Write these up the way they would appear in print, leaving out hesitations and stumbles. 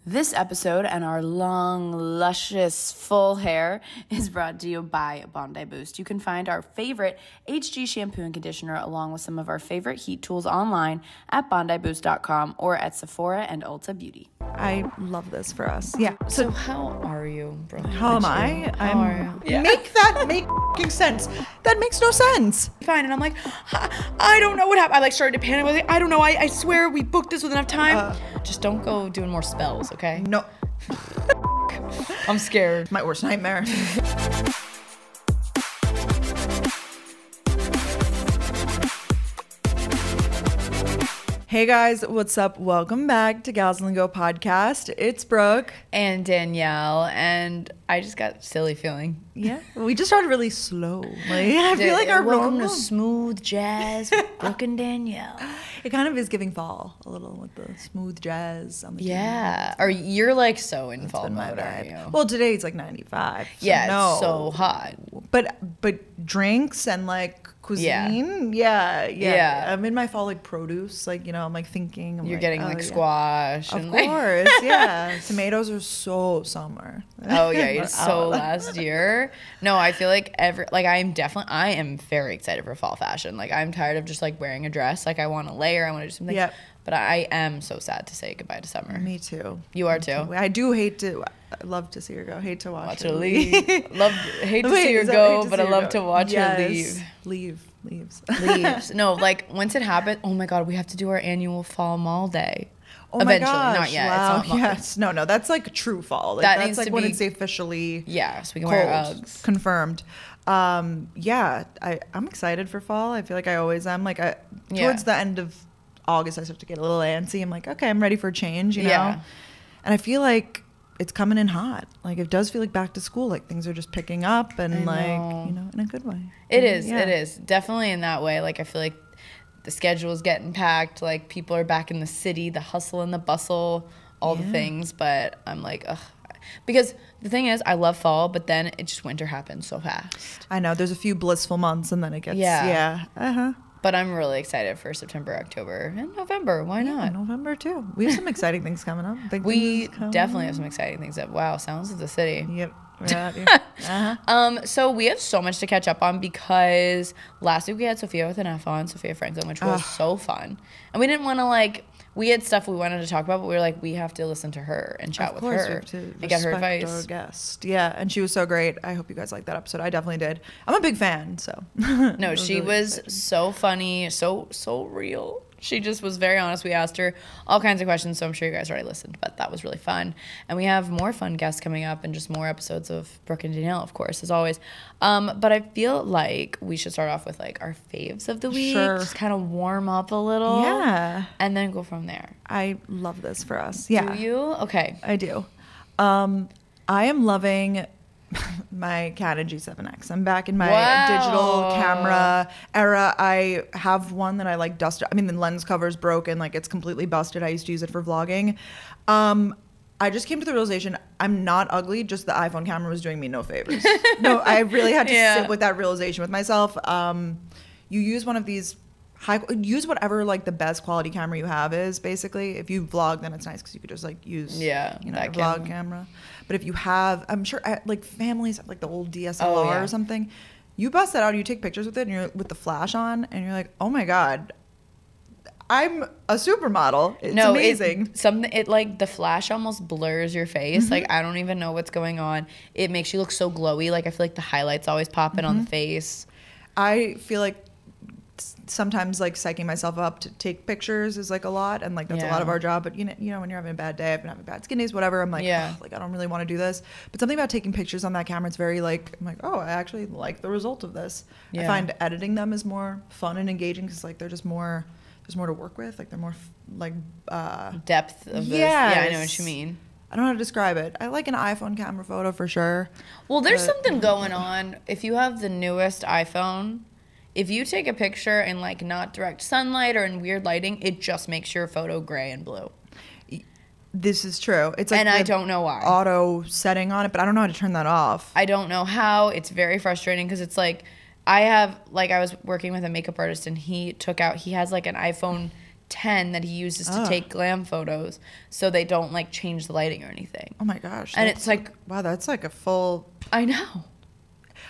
This episode and our long, luscious, full hair is brought to you by Bondi Boost. You can find our favorite HG shampoo and conditioner along with some of our favorite heat tools online at bondiboost.com or at Sephora and Ulta Beauty. I love this for us. Yeah. So how are you, Brooke? How am I? How are you? Yeah. Make that make sense. That makes no sense. Fine. And I'm like, I don't know what happened. I started to panic. I was like, I don't know. I swear we booked this with enough time. Just don't go doing more spells, okay? No. I'm scared. My worst nightmare. Hey guys, what's up? Welcome back to Gals and Go podcast. It's Brooke. And Danielle. And I just got silly feeling. Yeah. We just started really slow. I feel like our welcome normal... to smooth jazz with Brooke and Danielle. It kind of is giving fall a little with the smooth jazz on the Yeah. Or you're like so in fall mode, aren't you? Well, today it's like 95. So yeah, no. It's so hot. But drinks and like cuisine, yeah. I'm in my fall like produce, like I'm like thinking. You're like, getting like squash. Of course, yeah. Tomatoes are so summer. Oh yeah, you're so last year. No, I feel like I am very excited for fall fashion. Like I'm tired of just like wearing a dress. Like I want to layer, I want to do something. Yep. But I am so sad to say goodbye to summer. Me too. You are too. I do hate to. I love to see her go. Hate to watch her leave. Hate to see her go, but I love to watch her leave. Leaves. No, like once it happens, oh my God, we have to do our annual fall mall day. Oh eventually, my gosh, not yet. Wow. It's not yes, no, that's like true fall. Like, that that's like when it's officially so we can wear Uggs. Confirmed. I'm excited for fall. I feel like I always am. Like towards the end of August, I start to get a little antsy. I'm like, okay, I'm ready for a change, you know? Yeah. And I feel like it's coming in hot. Like it does feel like back to school. Like things are just picking up and in a good way. It is definitely in that way. Like I feel like the schedule is getting packed. Like people are back in the city, the hustle and the bustle, all the things. But I'm like, ugh. Because the thing is, I love fall, but then winter happens so fast. I know. There's a few blissful months and then it gets, But I'm really excited for September, October, and November. Why not? November too. We have some exciting things coming up. We definitely have some exciting things. Wow, sounds of the city. Yep. We're out here. So we have so much to catch up on because last week we had Sophia with an F on, Sophia Franklin, which was so fun. And we didn't want to we had stuff we wanted to talk about, but we were like, we have to listen to her and chat with her and get her advice. Our guest. Yeah, and she was so great. I hope you guys liked that episode. I definitely did. I'm a big fan, so. No, she was so funny, so real. She just was very honest. We asked her all kinds of questions, so I'm sure you guys already listened, but that was really fun. And we have more fun guests coming up and just more episodes of Brooke and Danielle, of course, as always. But I feel like we should start off with our faves of the week. Sure. Just kind of warm up a little. Yeah. And then go from there. I love this for us. Yeah. Do you? Okay. I do. I am loving my Canon G7X. I'm back in my digital camera era. I have one that I dusted. I mean, the lens cover is broken. It's completely busted. I used to use it for vlogging. I just came to the realization I'm not ugly. Just the iPhone camera was doing me no favors. No, I really had to sit with that realization with myself. You use one of these use whatever the best quality camera you have is. Basically, if you vlog, then it's nice because you could just use your vlog camera. But if you have, I'm sure families have the old DSLR or something. You bust that out, you take pictures with it, and you're with the flash on, and you're like, oh my God, I'm a supermodel. It's amazing. The flash almost blurs your face. Mm-hmm. I don't even know what's going on. It makes you look so glowy. I feel like the highlights always pop in on the face. I feel like sometimes psyching myself up to take pictures is a lot, and that's a lot of our job. But you know when you're having a bad day, I've been having bad skin days, whatever, I'm I don't really want to do this. But something about taking pictures on that camera, it's very I'm oh, I actually like the result of this. I find editing them is more fun and engaging because they're just more, there's more to work with. They're more depth of this. Yeah, I know what you mean. I don't know how to describe it. I like an iPhone camera photo for sure. Well, there's something going on. If you have the newest iPhone, if you take a picture in not direct sunlight or in weird lighting, it just makes your photo gray and blue. This is true. It's and I don't know why. Auto setting on it, but I don't know how to turn that off. I don't know how. It's very frustrating because it's I was working with a makeup artist and he has an iPhone 10 that he uses to take glam photos, so they don't like change the lighting or anything. Oh my gosh. And it's like, wow, that's like a full. I know.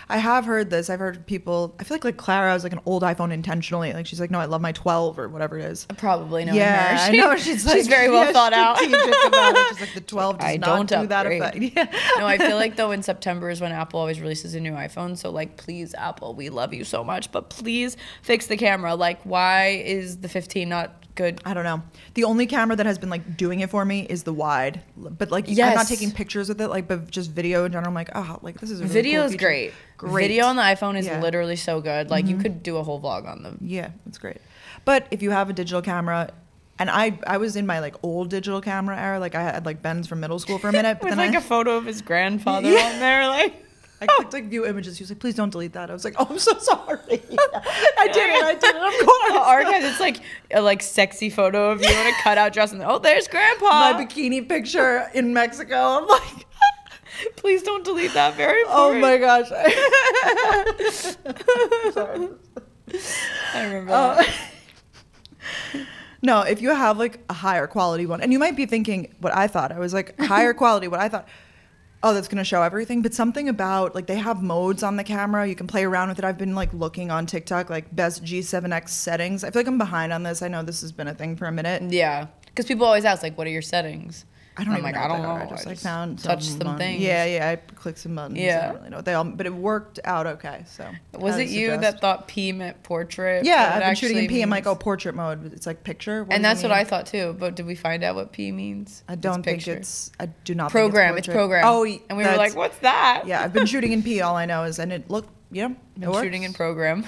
I have heard this. I've heard people. I feel like Clara has like an old iPhone intentionally. Like she's like, no, I love my 12 or whatever it is. Probably knowing yeah, her. I know she's like, very well thought out. About it. She's like the 12 does I not don't do that upgrade. effect. Yeah. No, I feel like though in September is when Apple always releases a new iPhone. So like, please Apple, we love you so much, but please fix the camera. Like, why is the 15 not good? I don't know. The only camera that has been like doing it for me is the wide, but like I'm not taking pictures with it, like, but just video in general. I'm like, oh, like this is a really video cool is feature. great. Video on the iPhone is literally so good. Like you could do a whole vlog on them. Yeah, it's great. But if you have a digital camera, and I was in my like old digital camera era, like I had like Ben's from middle school for a minute, but with then like a photo of his grandfather on there, like. I clicked like view images. He was like, please don't delete that. I was like, oh, I'm so sorry. I did it, of course. Archive, it's like a like sexy photo of you in a cutout dress, and oh, there's Grandpa. My bikini picture in Mexico. I'm like, please don't delete that. Very oh important. my gosh. Sorry. I remember that. No, if you have like a higher quality one, and you might be thinking what I thought. I was like, higher quality, what I thought. Oh, that's going to show everything. But something about, like, they have modes on the camera. You can play around with it. I've been, like, looking on TikTok, like, best G7X settings. I feel like I'm behind on this. I know this has been a thing for a minute. Yeah. Because people always ask, like, what are your settings? I don't even know. I don't know. I just found touch some things. Yeah. I clicked some buttons. Yeah. I don't really know what they all, but it worked out okay. So was it you that thought P meant portrait? Yeah, I've been shooting in P. I'm like, oh, portrait mode. It's like picture. And that's what I thought too. But did we find out what P means? I don't think it's. I do not. Program. Think it's program. Oh, and we were like, what's that? Yeah, I've been shooting in P. All I know is, and it looked. Yeah, been shooting in program.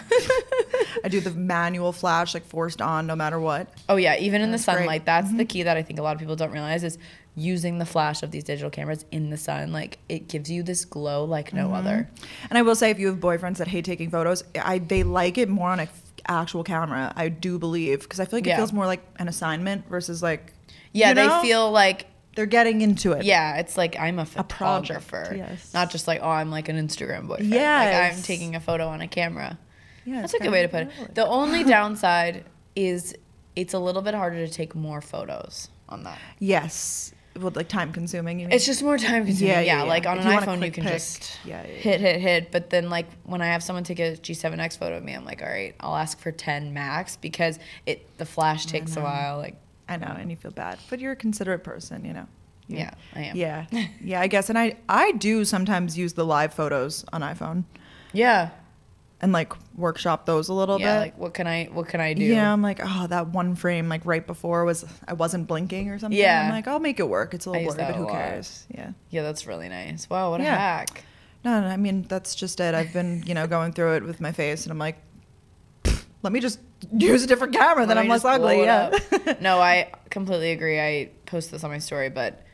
I do the manual flash, like forced on, no matter what. Oh yeah, even in the sunlight. That's the key that I think a lot of people don't realize is using the flash of these digital cameras in the sun. Like it gives you this glow like no other. And I will say, if you have boyfriends that hate taking photos, they like it more on an actual camera. I do believe, because I feel like it feels more like an assignment versus like. Yeah, they feel like. They're getting into it. Yeah, it's like I'm a photographer. Yes. Not just like, oh, I'm like an Instagram boyfriend. Yes. Like I'm taking a photo on a camera. Yeah, that's a good way to put it. The only downside is it's a little bit harder to take more photos on that. Yes. Well, like time consuming. You mean? It's just more time consuming. Yeah. Like on an iPhone, you can just hit. But then like when I have someone take a G7X photo of me, I'm like, all right, I'll ask for 10 max because the flash takes a while. Like. I know, and you feel bad, but you're a considerate person, you know. Yeah, I am. Yeah, yeah, I guess, and I do sometimes use the live photos on iPhone. Yeah, and like workshop those a little bit. Yeah, like what can I do? Yeah, I'm like, oh, that one frame like right before I wasn't blinking or something. Yeah, I'm like, I'll make it work. It's a little blurry, but who cares? Yeah, that's really nice. Wow, what a hack. No, I mean that's just it. I've been going through it with my face, and I'm like, let me just use a different camera, then I'm less ugly. Yeah. No, I completely agree. I post this on my story, but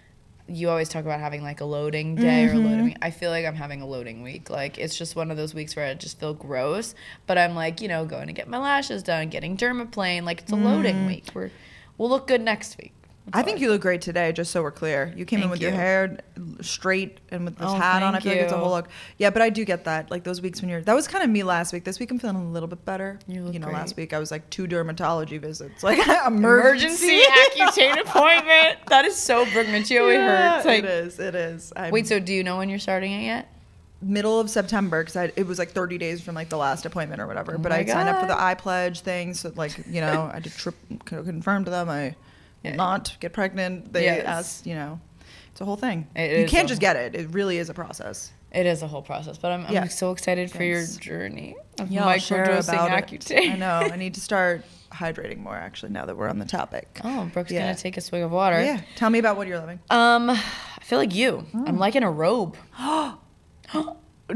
you always talk about having like a loading day or a loading week. I feel like I'm having a loading week. Like it's just one of those weeks where I just feel gross, but I'm like, going to get my lashes done, getting dermaplane. Like it's a loading week. We'll look good next week. I think you look great today, just so we're clear. You came in with your hair straight and with this hat on. I feel like it's a whole look. Yeah, but I do get that. Like those weeks when that was kind of me last week. This week I'm feeling a little bit better. You look great. Last week I was like 2 dermatology visits. Like emergency Accutane appointment. That is so Brooke Michio. It hurts. Like, it is. Wait, so do you know when you're starting it yet? Middle of September, because it was like 30 days from like the last appointment or whatever. But I signed up for the iPledge thing. So like, I did confirm to them I will not get pregnant. They asked, it's a whole thing. You can't just get it. It really is a process. It is a whole process, but I'm so excited for your journey of microdosing Accutane. I know. I need to start hydrating more, actually, now that we're on the topic. Oh, Brooke's going to take a swig of water. Yeah. Tell me about what you're loving. I feel like you. I'm liking a robe. Tell me.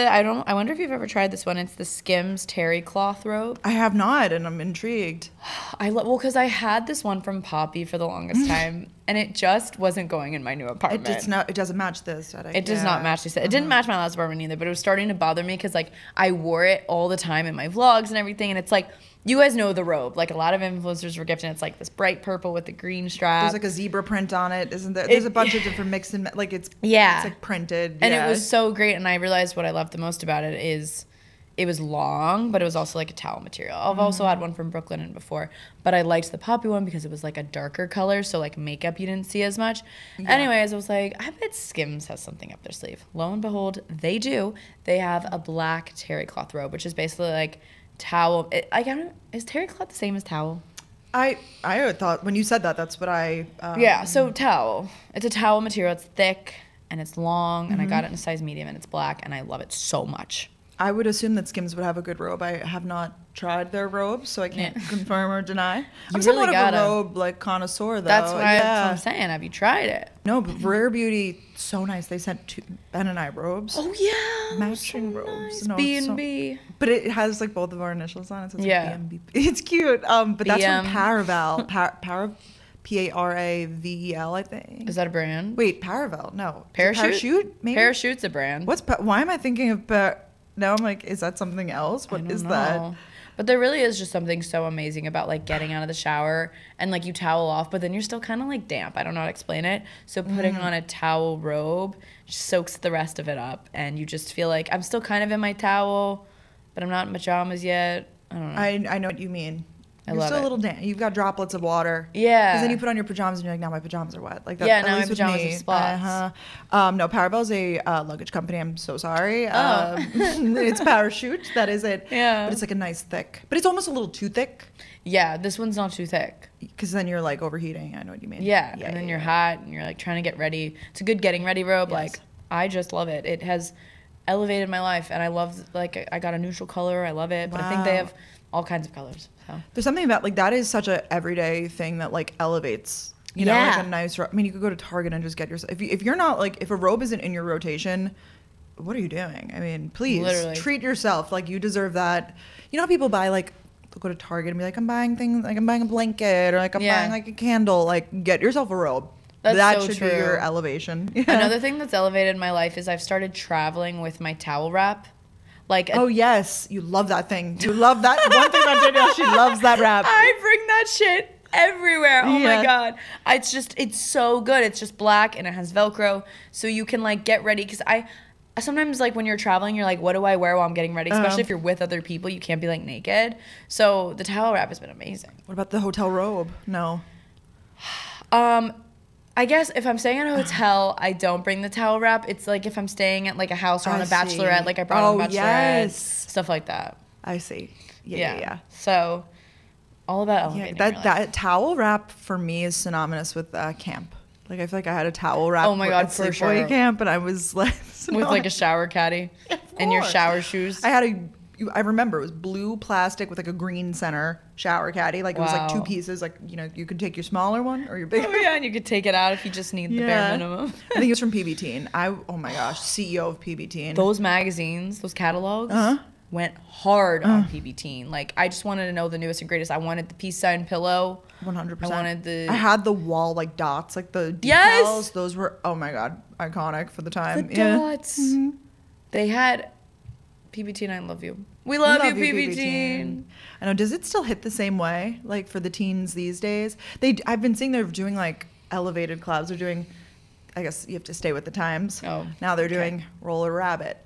I wonder if you've ever tried this one. It's the Skims terry cloth robe. I have not, and I'm intrigued. Because I had this one from Poppy for the longest time, and it just wasn't going in my new apartment. It doesn't match this. It does not match this. It didn't match my last apartment either, but it was starting to bother me because like I wore it all the time in my vlogs and everything, and it's like, you guys know the robe. Like a lot of influencers were gifting. It's like this bright purple with the green strap. There's like a zebra print on it, isn't there? There's a bunch of different mix and it's like printed. And it was so great. And I realized what I loved the most about it is it was long, but it was also like a towel material. I've also had one from Brooklyn before, but I liked the poppy one because it was like a darker color, so like makeup you didn't see as much. Yeah. Anyways, I was like, I bet Skims has something up their sleeve. Lo and behold, they do. They have a black terry cloth robe, which is basically like towel. Is terry cloth the same as towel? I thought when you said that, that's what I. Yeah, so towel. It's a towel material. It's thick and it's long, and I got it in a size medium, and it's black, and I love it so much. I would assume that Skims would have a good robe. I have not tried their robes, so I can't confirm or deny. I'm somewhat of a robe like connoisseur, though. That's what I'm saying. Have you tried it? No, but Rare Beauty, so nice. They sent Ben and I robes. Oh yeah, matching so robes. Nice. No, B&B. But it has like both of our initials on it. So it's like B&B. It's cute. But that's from Paravel. Paravel, I think. Is that a brand? Wait, Paravel? No. Parachute? Maybe? Parachute's a brand. Why am I thinking of now I'm like, is that something else? What is that? But there really is just something so amazing about like getting out of the shower and like you towel off, but then you're still kind of like damp. I don't know how to explain it. So putting on a towel robe just soaks the rest of it up, and you just feel like I'm still kind of in my towel, but I'm not in pajamas yet. I don't know. I know what you mean. You're still a little damp. You've got droplets of water. Yeah. Because then you put on your pajamas and you're like, now my pajamas are wet. Like that. Yeah, now my pajamas are spots. No, Paravel's a luggage company. I'm so sorry. It's Parachute. That is it. Yeah. But it's like a nice thick. But it's almost a little too thick. Yeah, this one's not too thick. Because then you're like overheating. I know what you mean. Yeah, and then you're hot and you're like trying to get ready. It's a good getting ready robe. Yes. Like, I just love it. It has elevated my life, and I love, like, I got a neutral color. I love it. But I think they have all kinds of colors. So. There's something about like that is such a everyday thing that like elevates, you know, like a nice. I mean, you could go to Target and just get yourself. If you're not like, if a robe isn't in your rotation, what are you doing? I mean, please treat yourself. Like, you deserve that. You know how people buy like, they'll go to Target and be like, I'm buying things, like I'm buying a blanket or like I'm buying like a candle. Like, get yourself a robe. That should be your elevation. Yeah. Another thing that's elevated my life is I've started traveling with my towel wrap. Like oh yes, you love that thing. You love that. One thing about Danielle, she loves that wrap. I bring that shit everywhere. Oh my god, it's so good. It's just black and it has Velcro, so you can like get ready. Because I sometimes like when you're traveling, you're like, what do I wear while I'm getting ready? Especially if you're with other people, you can't be like naked. So the towel wrap has been amazing. What about the hotel robe? No. I guess if I'm staying at a hotel, I don't bring the towel wrap. It's like if I'm staying at like a house or on a Bachelorette, like I brought on Bachelorette, stuff like that. I see. Yeah. So all about elevating. That towel wrap for me is synonymous with camp. Like I feel like I had a towel wrap. Oh my god, for sure. Camp, and I was like with like a shower caddy and your shower shoes. I remember it was blue plastic with like a green center shower caddy. Like it was like two pieces. Like, you know, you could take your smaller one or your bigger. Oh yeah, and you could take it out if you just need the bare minimum. I think it was from PB Teen. Oh my gosh, CEO of PB Teen. Those magazines, those catalogs went hard on PB Teen. Like I just wanted to know the newest and greatest. I wanted the peace sign pillow. 100%. I had the wall like dots, like the decals. Yes! Those were, oh my god, iconic for the time. The dots. Mm-hmm. They had PB Teen, I love you. We love you, PB Teen. I know. Does it still hit the same way, like for the teens these days? I've been seeing they're doing like elevated collabs. They're doing, I guess you have to stay with the times. Oh. Now they're doing Roller Rabbit.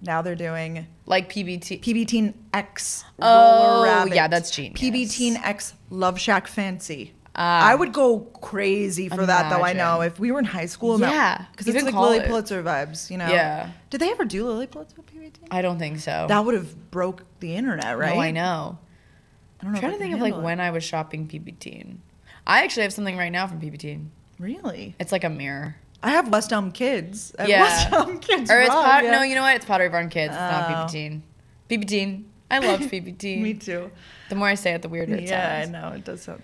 Now they're doing like PB Teen X Roller Rabbit. Oh yeah, that's genius. PB Teen X Love Shack Fancy. I would go crazy for that, though. I know if we were in high school. Yeah, because it's like Lily Pulitzer vibes, you know. Yeah. Did they ever do Lily Pulitzer with PB Teen? I don't think so. That would have broke the internet, right? No, I know. I don't know. I'm trying to think of like when I was shopping PB Teen. I actually have something right now from PB Teen. Really? It's like a mirror. I have West Elm Kids. West Elm Kids. Or it's no, you know what? It's Pottery Barn Kids. It's not PB Teen. PB Teen. I loved PB Teen. Me too. The more I say it, the weirder it sounds. Yeah, I know. It does sound.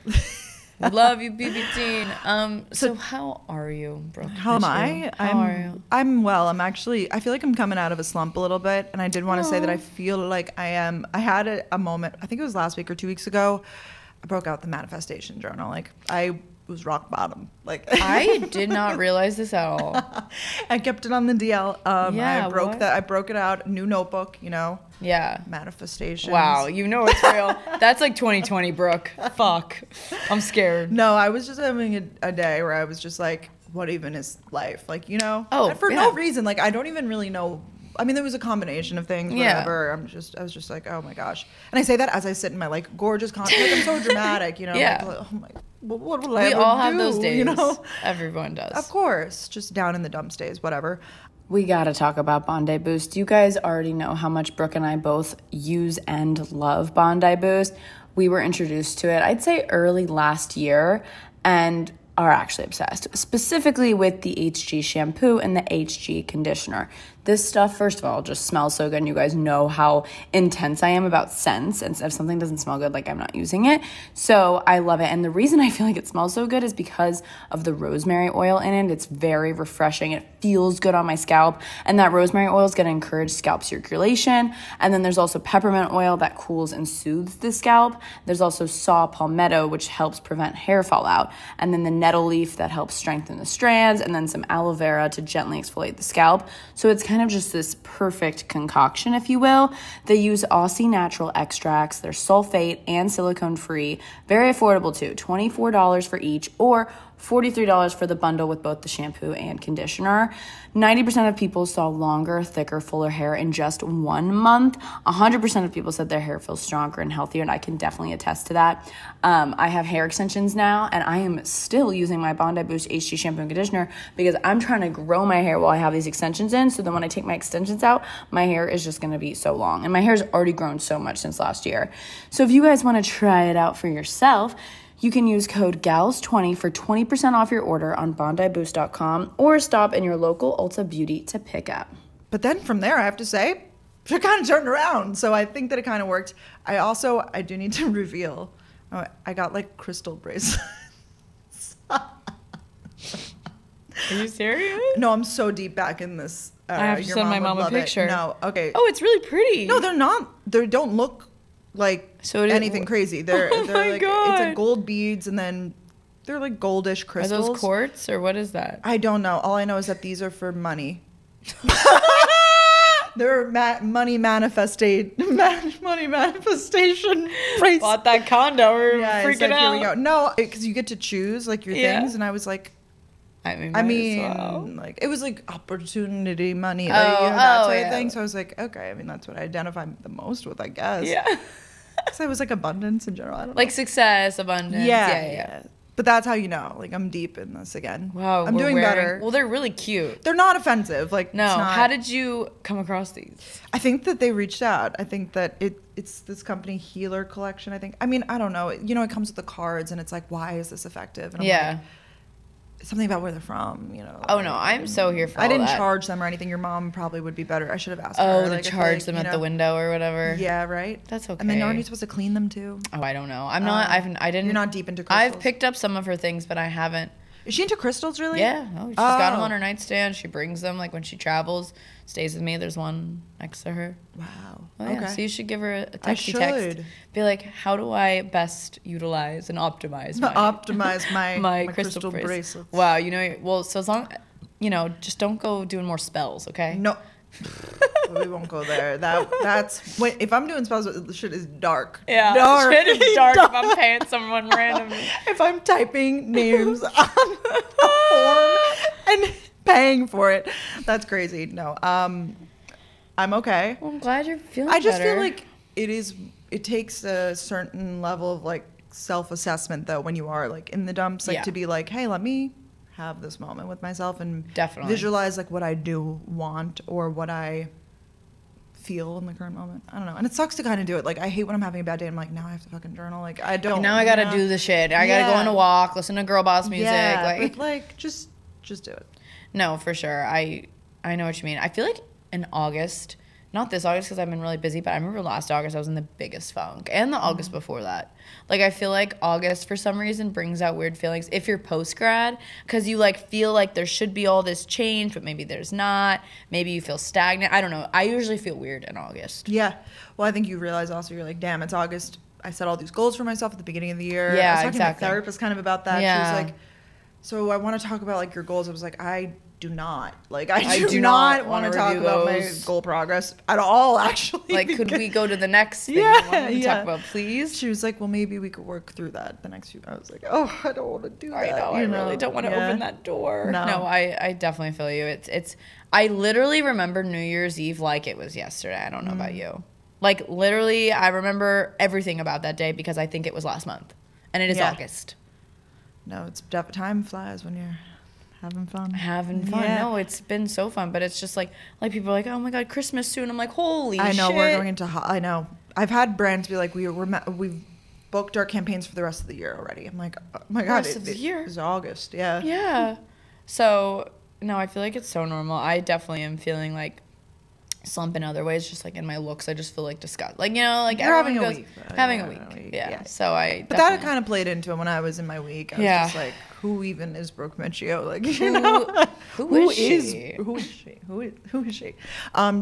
We love you, PB Teen. So how are you, Brooke? How am I? How are you? I'm well. I feel like I'm coming out of a slump a little bit. And I did want to say that I feel like I am. I had a moment, I think it was last week or 2 weeks ago. I broke out the manifestation journal. Like I was rock bottom. Like I did not realize this at all. I kept it on the DL. I broke it out. New notebook, you know. Yeah. Manifestations. Wow, you know it's real. That's like 2020, Brooke. Fuck. I'm scared. No, I was just having a day where I was just like, what even is life? Like, you know? Oh, and for no reason. Like, I don't even really know. I mean, there was a combination of things, Yeah. whatever. I was just like, oh my gosh. And I say that as I sit in my like gorgeous like I'm so dramatic, you know. Yeah. Like, oh my, what will I We ever all have do, those days. you know? Everyone does. Of course, just down in the dumps days, whatever. We gotta talk about Bondi Boost. You guys already know how much Brooke and I both use and love Bondi Boost. We were introduced to it, I'd say early last year, and are actually obsessed, specifically with the HG shampoo and the HG conditioner. This stuff, first of all, just smells so good, and you guys know how intense I am about scents, and if something doesn't smell good, like, I'm not using it. So I love it, and the reason I feel like it smells so good is because of the rosemary oil in it. It's very refreshing. It feels good on my scalp, and that rosemary oil is going to encourage scalp circulation. And then there's also peppermint oil that cools and soothes the scalp. There's also saw palmetto, which helps prevent hair fallout, and then the nettle leaf that helps strengthen the strands, and then some aloe vera to gently exfoliate the scalp. So it's kind of just this perfect concoction, if you will. They use Aussie natural extracts. They're sulfate and silicone free. Very affordable too, $24 for each, or $43 for the bundle with both the shampoo and conditioner. 90% of people saw longer, thicker, fuller hair in just 1 month. 100% of people said their hair feels stronger and healthier, and I can definitely attest to that. I have hair extensions now, and I am still using my Bondi Boost HG shampoo and conditioner because I'm trying to grow my hair while I have these extensions in, so then when I take my extensions out, my hair is just going to be so long. And my hair's already grown so much since last year. So if you guys want to try it out for yourself, you can use code GALS20 for 20% off your order on BondiBoost.com, or stop in your local Ulta Beauty to pick up. But then from there, I have to say, it kind of turned around. So I think that it kind of worked. I do need to reveal, I got like crystal bracelets. Are you serious? No, I'm so deep back in this. I have to your send my would mom a love picture. It. No, okay. Oh, it's really pretty. No, they're not. They don't look like anything crazy. They're like God. it's a gold beads, and then they're like goldish crystals. Are those quartz or what is that? I don't know. All I know is that these are for money. They're money manifestation price. Bought that condo. We're Yeah, freaking it's like, out. here we go. No, because you get to choose like your things, and I was like, I mean, like it was like opportunity money, Oh, like, that sort yeah. of thing. So I was like, okay, I mean that's what I identify the most with, I guess. Yeah. So it was like abundance in general. I don't know. Like success, abundance. Yeah. But that's how you know. Like I'm deep in this again. Wow. I'm doing better. Well, they're really cute. They're not offensive. Like No. it's not, How did you come across these? I think that they reached out. I think that it's this company Healer Collection. I think. I mean, I don't know. You know, it comes with the cards, and it's like, why is this effective? And I'm like, something about where they're from, you know. Oh no, I'm so here for all I didn't that. charge them or anything. Your mom probably would be better. I should have asked her. Oh, to Like, I feel charge like, them you at know, the window or whatever. Yeah, right. That's okay. And then aren't you supposed to clean them too? Oh, I don't know. I'm not. I didn't. You're not deep into crystals. I've picked up some of her things, but I haven't. Is she into crystals really? Yeah. Oh, she's got them on her nightstand. She brings them like when she travels. Stays with me. There's one next to her. Wow. Oh, yeah. Okay. So you should give her a I texty text. should. Be like, how do I best utilize and optimize my crystal bracelets. Wow. You know. Well, so as long, just don't go doing more spells. Okay. No. We won't go there. That's when, if I'm doing spells, the shit is dark. Yeah. Dark. Shit is dark if I'm paying someone randomly. If I'm typing names on a form and paying for it, that's crazy. No. I'm okay. Well, I'm glad you're feeling I just better. feel like it takes a certain level of like self-assessment though when you are like in the dumps, like to be like, hey, let me have this moment with myself and definitely visualize like what I do want or what I feel in the current moment. I don't know. And it sucks to kind of do it. Like I hate when I'm having a bad day. I'm like, now I have to fucking journal. Like I don't. Now I gotta do the shit. I gotta go on a walk, listen to girl boss music. Yeah, like, but like just do it. No, for sure. I know what you mean. I feel like in August, not this August because I've been really busy, but I remember last August I was in the biggest funk, and the August before that. Like I feel like August for some reason brings out weird feelings if you're post grad, because you like feel like there should be all this change, but maybe there's not. Maybe you feel stagnant. I don't know. I usually feel weird in August. Yeah. Well, I think you realize also you're like, damn, it's August. I set all these goals for myself at the beginning of the year. Yeah, I was talking exactly. to my therapist kind of about that. Yeah. She was like, So I want to talk about like your goals. I was like, I do not want to talk about my goal progress at all, actually. Like, could we go to the next thing you wanted to talk about, please? She was like, well, maybe we could work through that the next few. I was like, oh, I don't want to do that. I know, I really don't want to open that door. No, I definitely feel you. It's I literally remember New Year's Eve like it was yesterday. I don't know about you. Like, literally, I remember everything about that day because I think it was last month. And it is August. No, it's time flies when you're having fun. Yeah. No, it's been so fun, but it's just like people are like, oh my God, Christmas soon. I'm like, holy shit. I know, we're going into, I know. I've had brands be like, we've booked our campaigns for the rest of the year already. I'm like, oh my God, it's August. Yeah. Yeah. So, no, I feel like it's so normal. I definitely am feeling like slump in other ways, just like in my looks. I just feel like disgust. Like, you know, like you're having a week. Having a week. Yeah. So But that kind of played into it when I was in my week. I was just like, who even is Brooke Miccio? Like, you know, who is she?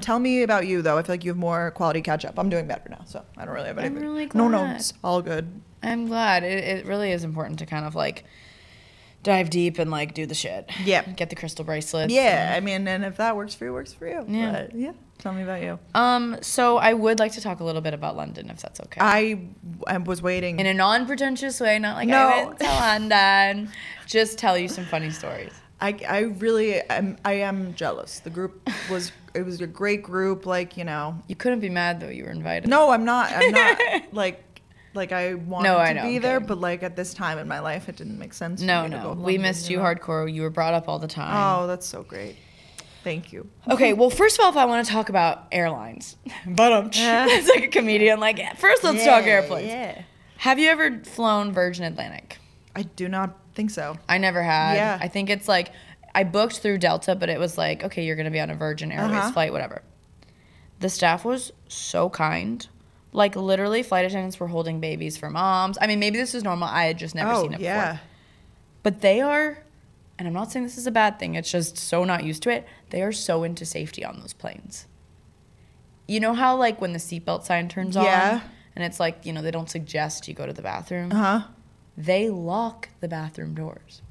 Tell me about you though. I feel like you have more quality catch up. I'm doing better now, so I don't really have anything. I'm really glad. No, it's all good. I'm glad. It really is important to kind of like dive deep and like do the shit. Yeah. Get the crystal bracelets. Yeah. I mean, and if that works for you, works for you. Yeah. But, yeah. Tell me about you. So I would like to talk a little bit about London, if that's okay. I was waiting. In a non-pretentious way, not like I went to London. Just tell you some funny stories. I really am jealous. The group was a great group. Like, you know. You couldn't be mad though. You were invited. No, I'm not like I wanted to be there, but like at this time in my life, it didn't make sense. No, we missed you hardcore. You were brought up all the time. Oh, that's so great. Thank you. Okay, well, first of all, if I want to talk about airlines, but it's like a comedian. Like, first, let's talk airplanes. Yeah. Have you ever flown Virgin Atlantic? I do not think so. I never had. Yeah. I think it's like I booked through Delta, but it was like, okay, you're gonna be on a Virgin Airways flight, whatever. The staff was so kind. Like, literally, flight attendants were holding babies for moms. I mean, maybe this is normal. I had just never seen it before. But they are, and I'm not saying this is a bad thing, it's just so not used to it, they are so into safety on those planes. You know how, like, when the seatbelt sign turns on, and it's like, you know, they don't suggest you go to the bathroom? They lock the bathroom doors.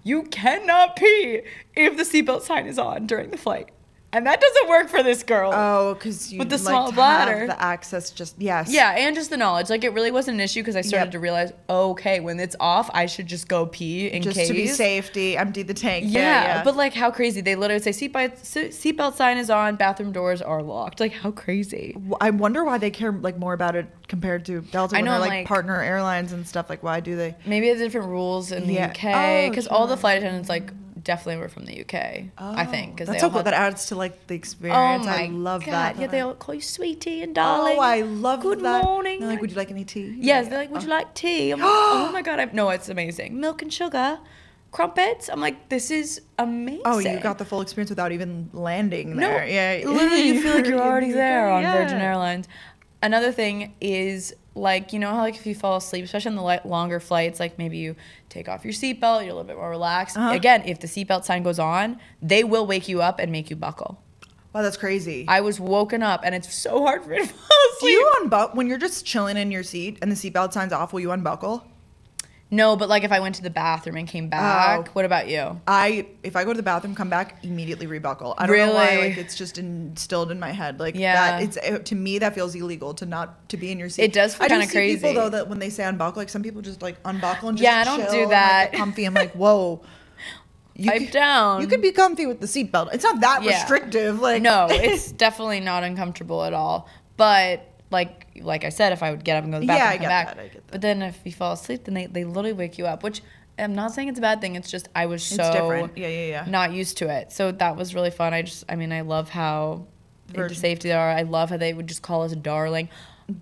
You cannot pee if the seatbelt sign is on during the flight. And that doesn't work for this girl. Oh, because you with the small bladder, have the access. Yeah, and just the knowledge. Like, it really wasn't an issue because I started to realize, okay, when it's off, I should just go pee in case. Just to be safety, empty the tank. Yeah, but like, how crazy. They literally say seatbelt sign is on, bathroom doors are locked. Like, how crazy. I wonder why they care like more about it compared to Delta when they're like partner airlines and stuff. Like, why do they? Maybe there's different rules in the UK because all the flight attendants like definitely were from the UK. I think that's so cool. That adds to like the experience. I love that. Yeah, they all call you sweetie and darling. Oh, I love that. Good morning. They're like, would you like any tea? Yes, they're like, would you like tea? I'm like, oh my God, no, it's amazing. Milk and sugar, crumpets. I'm like, this is amazing. Oh, you got the full experience without even landing there. No, yeah, literally, you feel like you're already there on Virgin Airlines. Another thing is, like, you know how, like, if you fall asleep, especially on the longer flights, like, maybe you take off your seatbelt, you're a little bit more relaxed. Again, if the seatbelt sign goes on, they will wake you up and make you buckle. Wow, that's crazy. I was woken up, and it's so hard for me to fall asleep. Do you unbuckle when you're just chilling in your seat and the seatbelt sign's off? Will you unbuckle? No, but like if I went to the bathroom and came back, what about you? If I go to the bathroom, come back, immediately rebuckle. I don't know why. Like, it's just instilled in my head. Like, to me that feels illegal to be in your seat. It does feel kind of crazy. People though that when they say unbuckle, like some people just like unbuckle and just I don't do that. And, like, comfy. I'm like, whoa. Pipe down. You could be comfy with the seatbelt. It's not that restrictive. Like, no, it's definitely not uncomfortable at all. But like I said, if I would get up and go to the bathroom and come back. I get that. But then if you fall asleep, then they literally wake you up, which I'm not saying it's a bad thing. It's just I was so different. Not used to it. So that was really fun. I love how into safety they are. I love how they would just call us darling.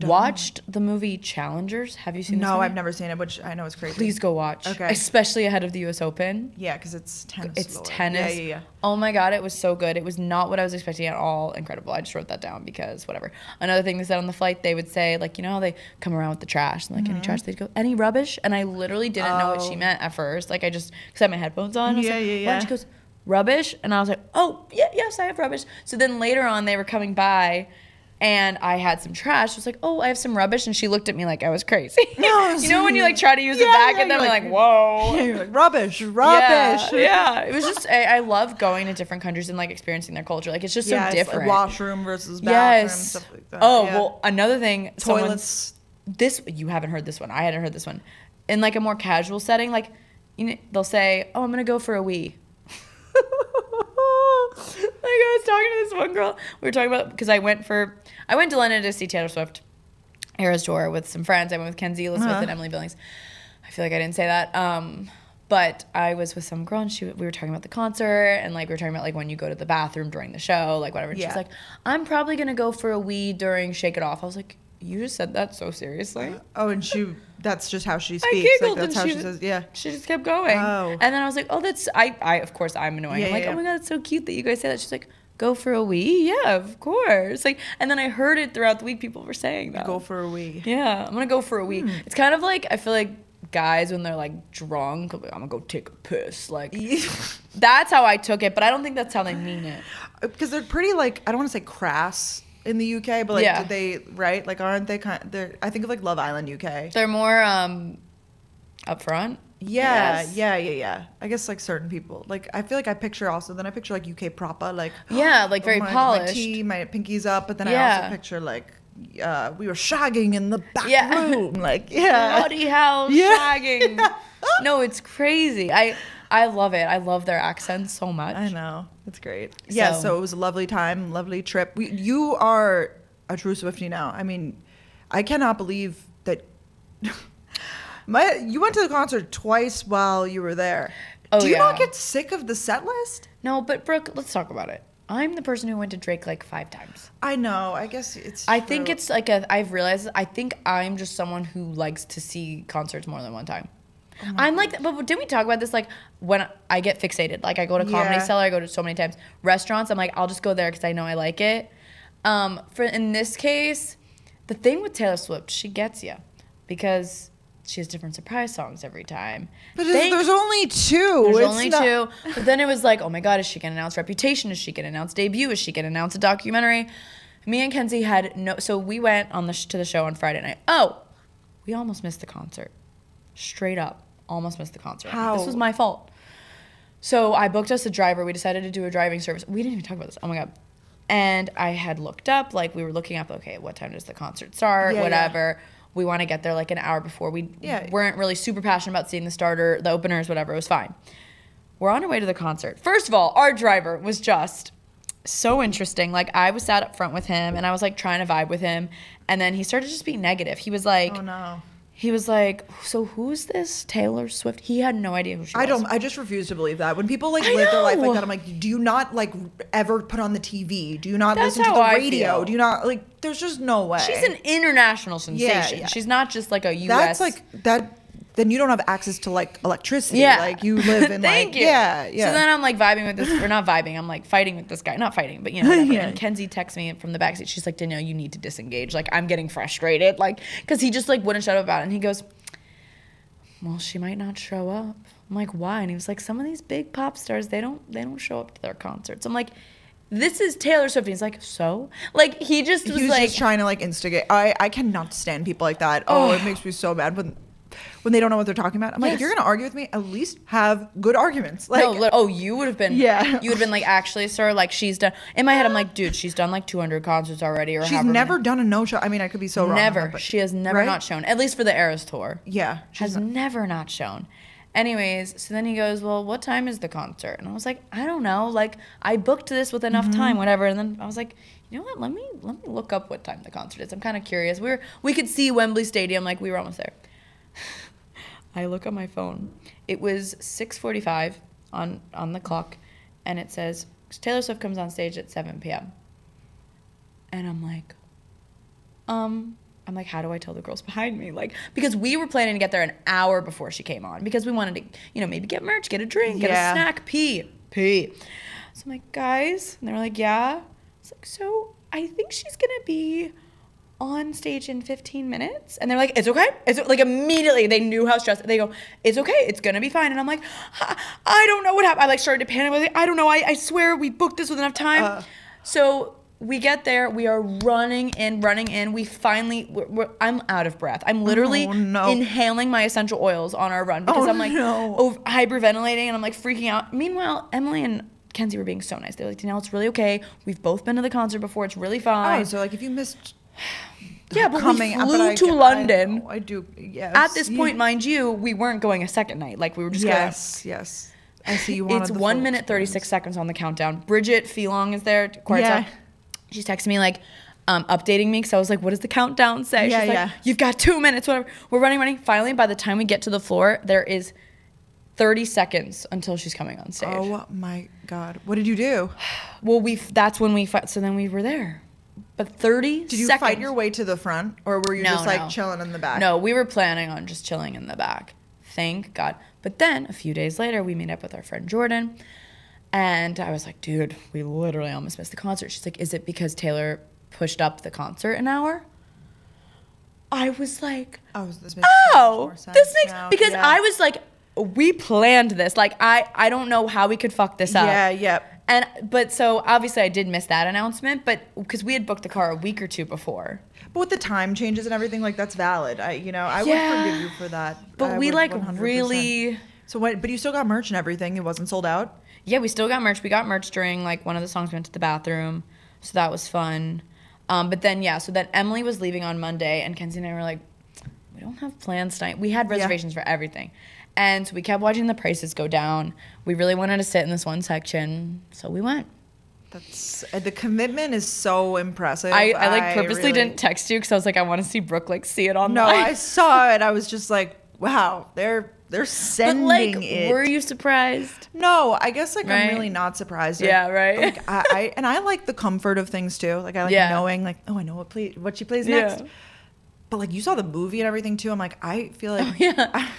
Watched the movie Challengers. Have you seen this movie? No, I've never seen it, which I know is crazy. Please go watch. Okay. Especially ahead of the US Open. Yeah, because it's tennis. It's tennis. Yeah. Oh my God, it was so good. It was not what I was expecting at all. Incredible. I just wrote that down because whatever. Another thing they said on the flight, they would say, like, you know how they come around with the trash? And like, any trash? They'd go, any rubbish? And I literally didn't know what she meant at first. Like, I just, because I had my headphones on. Yeah. And she goes, rubbish? And I was like, oh, yes, I have rubbish. So then later on, they were coming by And I had some trash. I was like, oh, I have some rubbish. And she looked at me like I was crazy. No, you know when you like try to use it back at them, and like, whoa. Yeah, you're like, rubbish. Yeah. It was just, I love going to different countries and like experiencing their culture. Like it's just so different. Like washroom versus bathroom, stuff like that. Oh, well, another thing. Toilets. You haven't heard this one. I hadn't heard this one. In like a more casual setting, like, you know, they'll say, oh, I'm going to go for a wee. Like I was talking to this one girl. We were talking about, because I went to London to see Taylor Swift Eras Tour with some friends. I went with Kenzie Elizabeth and Emily Billings. I feel like I didn't say that. But I was with some girl and we were talking about the concert, and like we were talking about like when you go to the bathroom during the show, like whatever. And she's like, I'm probably gonna go for a wee during Shake It Off. I was like, you just said that so seriously. Oh, and that's just how she speaks. I giggled, like, that's and how she says, yeah. She just kept going. Oh. And then I was like, oh, that's, I of course, I'm annoying. Yeah, I'm like, oh my God, it's so cute that you guys say that. She's like, go for a wee? Yeah, of course. Like, and then I heard it throughout the week. People were saying that. Go for a wee. Yeah, I'm going to go for a wee. It's kind of like, I feel like guys when they're like drunk, like, I'm going to go take a piss. Like, that's how I took it, but I don't think that's how they mean it. Because they're pretty like, I don't want to say crass in the UK, but like, did they, right? Like, aren't they kind of, I think of like Love Island UK. They're more upfront. Yeah. I guess like certain people. Like, I feel like I picture like UK proper, like, yeah, like very polished. My tea, my pinky's up, but then I also picture like, we were shagging in the back room. Like, Bloody hell, shagging. No, it's crazy. I love it. I love their accents so much. I know. It's great. Yeah, so it was a lovely time, lovely trip. You are a true Swiftie now. I mean, I cannot believe that you went to the concert twice while you were there. Oh, Do you not get sick of the set list? No, but Brooke, let's talk about it. I'm the person who went to Drake like 5 times. I know. I guess it's I think it's like I've realized, I think I'm just someone who likes to see concerts more than one time. I'm like, but didn't we talk about this? Like when I get fixated, like I go to Comedy Cellar, I go to so many times. Restaurants, I'm like, I'll just go there because I know I like it. In this case, the thing with Taylor Swift, she gets you because she has different surprise songs every time. But there's only 2. There's only 2. But then it was like, oh my God, is she going to announce Reputation? Is she going to announce Debut? Is she going to announce a documentary? Me and Kenzie had so we went on to the show on Friday night. Oh, we almost missed the concert. Straight up. Almost missed the concert. How? This was my fault. So I booked us a driver. We decided to do a driving service. We didn't even talk about this. Oh my God. And I had looked up, like we were looking up, okay, what time does the concert start? Whatever. We want to get there like an hour before. We weren't really super passionate about seeing the openers, whatever. It was fine. We're on our way to the concert. First of all, our driver was just so interesting. Like I was sat up front with him and I was like trying to vibe with him. And then he started just being negative. He was like, oh no. He was like, so who's this Taylor Swift? He had no idea who she was. I just refuse to believe that. When people like live their life like that, I'm like, do you not like ever put on the TV? Do you not listen to the radio? Do you not like, there's just no way. She's an international sensation. Yeah. She's not just like a US. That's like, that, then you don't have access to like electricity. Yeah. Like you live in Thank you. Yeah. So then I'm like vibing with this, or not vibing, I'm like fighting with this guy. Not fighting, but you know, whatever. And Kenzie texts me from the backseat. She's like, Danielle, you need to disengage. Like I'm getting frustrated. Like, cause he just like wouldn't shut up about it. And he goes, well, she might not show up. I'm like, why? And he was like, some of these big pop stars, they don't show up to their concerts. I'm like, this is Taylor Swift. And he's like, so? Like, he was like, just trying to like instigate. I cannot stand people like that. Oh, it makes me so mad when they don't know what they're talking about. I'm like, if you're gonna argue with me, at least have good arguments. Like, no, you would have been, you would have been like, actually, sir, like she's done. In my head, I'm like, dude, she's done like 200 concerts already, or she's never done a no show. I mean, I could be so wrong. Never. She has never not shown, at least for the Eras tour. Yeah, has never not shown. Anyways, so then he goes, well, what time is the concert? And I was like, I don't know. Like, I booked this with enough time, whatever. And then I was like, you know what? Let me look up what time the concert is. I'm kind of curious. We could see Wembley Stadium, like we were almost there. I look on my phone. It was 6:45 on the clock, and it says Taylor Swift comes on stage at 7 p.m. And I'm like, how do I tell the girls behind me? Like, because we were planning to get there an hour before she came on because we wanted to, you know, maybe get merch, get a drink, get a snack, pee. So I'm like, guys, and they were like, yeah. It's like, so I think she's gonna be on stage in 15 minutes. And they're like, it's okay. It's like immediately they knew how stressed. They go, it's okay. It's going to be fine. And I'm like, I don't know what happened. I like started to panic. I was like, I don't know. I swear we booked this with enough time. So we get there. We are running in. We finally, I'm out of breath. I'm literally inhaling my essential oils on our run because I'm like hyperventilating and I'm like freaking out. Meanwhile, Emily and Kenzie were being so nice. They were like, Danielle, it's really okay. We've both been to the concert before. It's really fine. Oh, so like if you missed... Yeah, but we flew to London. I do, yes. At this point, mind you, we weren't going a second night. Like, we were just Yes. I see you wanted It's the 1 full minute, 36 experience. seconds on the countdown. Bridget Feelong is there. Yeah. She's texting me, like, updating me. Because I was like, what does the countdown say? Yeah, She's like, you've got 2 minutes, whatever. We're running. Finally, by the time we get to the floor, there is 30 seconds until she's coming on stage. Oh, my God. What did you do? Well, that's when we... So then we were there. But 30 seconds. Did you fight your way to the front? Or were you just, like, chilling in the back? No, we were planning on just chilling in the back. Thank God. But then, a few days later, we meet up with our friend Jordan. And I was like, dude, we literally almost missed the concert. She's like, is it because Taylor pushed up the concert an hour? I was like, this makes because I was like, we planned this. Like, I don't know how we could fuck this up. But so obviously I did miss that announcement, but because we had booked the car a week or two before. But with the time changes and everything, like that's valid. I would forgive you for that. But we like 100%. Really. So what? But you still got merch and everything. It wasn't sold out. Yeah, we still got merch. We got merch during like one of the songs we went to the bathroom, so that was fun. But then so then Emily was leaving on Monday, and Kenzie and I were like, we don't have plans tonight. We had reservations for everything. And so we kept watching the prices go down. We really wanted to sit in this one section, so we went. That's the commitment is so impressive. I like purposely didn't text you because I was like, I want to see Brooke like see it online. No, I saw it. I was just like, wow, they're sending but, like, it. Were you surprised? No, I guess like I'm really not surprised. Yeah, right. Like I like the comfort of things too. Like I like knowing like, oh, I know what she plays next. But like you saw the movie and everything too. I'm like, I feel like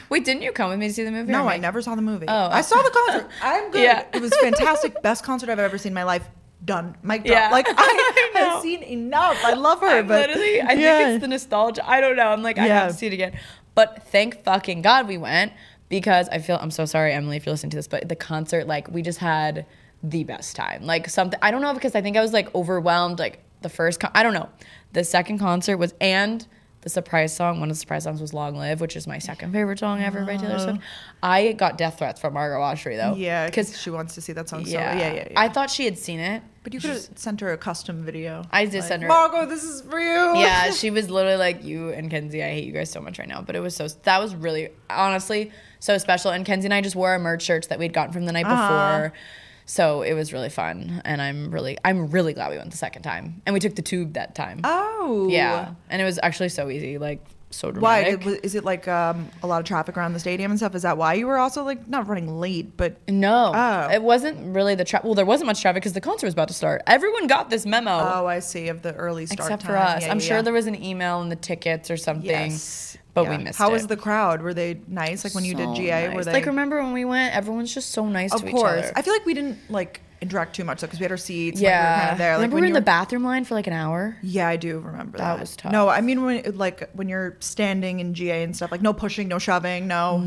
wait, didn't you come with me to see the movie? No, I never saw the movie. Oh, I saw the concert. I'm good. Yeah. It was fantastic. Best concert I've ever seen in my life. Done. Mic drop. Like I have seen enough. I love her. But literally, I think it's the nostalgia. I don't know. I'm like, I have to see it again. But thank fucking God we went because I'm so sorry, Emily, if you're listening to this, but the concert, like we just had the best time. Like something, I don't know, because I think I was like overwhelmed. Like the first, I don't know. The second concert was, and the surprise song, one of the surprise songs was Long Live, which is my second favorite song ever by Taylor Swift. I got death threats from Margot Austri though. Yeah, because she wants to see that song. Yeah. I thought she had seen it. But you could have sent her a custom video. I did send her. Margot, this is for you. Yeah, she was literally like, you and Kenzie, I hate you guys so much right now. But it was that was really, honestly, so special. And Kenzie and I just wore our merch shirts that we'd gotten from the night before. So it was really fun, and I'm really glad we went the second time, and we took the tube that time. Oh, yeah, and it was actually so easy, like so dramatic. Why is it like a lot of traffic around the stadium and stuff? Is that why you were also like not running late? But no, it wasn't really the traffic. Well, there wasn't much traffic because the concert was about to start. Everyone got this memo. Oh, I see, of the early start except time. for us. I'm sure there was an email in the tickets or something. Yes. But we missed it. How was the crowd? Were they nice? Like when you did GA? Nice. Were they like remember when we went? Everyone's just so nice to each other. I feel like we didn't like interact too much because we had our seats. Yeah, like, we were kind of there. Remember we were in the bathroom line for like an hour? Yeah, I do remember that. That was tough. No, I mean when you're standing in GA and stuff, like no pushing, no shoving, no.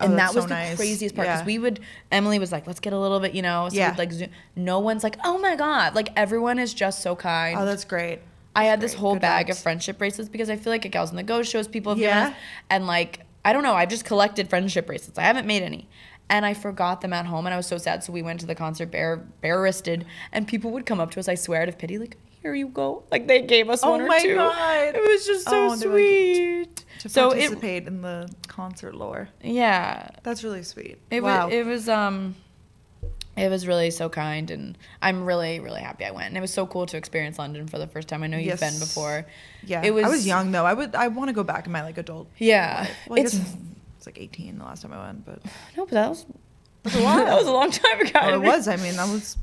And that was the craziest part because Emily was like, let's get a little bit, so we'd like zoom. No one's like, oh my God, like everyone is just so kind. Oh, that's great. I had this whole bag of friendship bracelets because I feel like at Gals on the Go shows people have given us, and like I don't know, I've just collected friendship bracelets. I haven't made any. And I forgot them at home, and I was so sad. So we went to the concert bare-wristed, and people would come up to us, I swear, out of pity, like, here you go. Like, they gave us one or two. Oh, my God. It was just so sweet. Like, to participate in the concert lore. Yeah. That's really sweet. It was really so kind, and I'm really, really happy I went. And it was so cool to experience London for the first time. I know you've been before. Yeah. I was young, though. I want to go back in my, like, adult life. Well, it's like 18 the last time I went, but no, but that was a long time ago. Well, it was. I mean, that was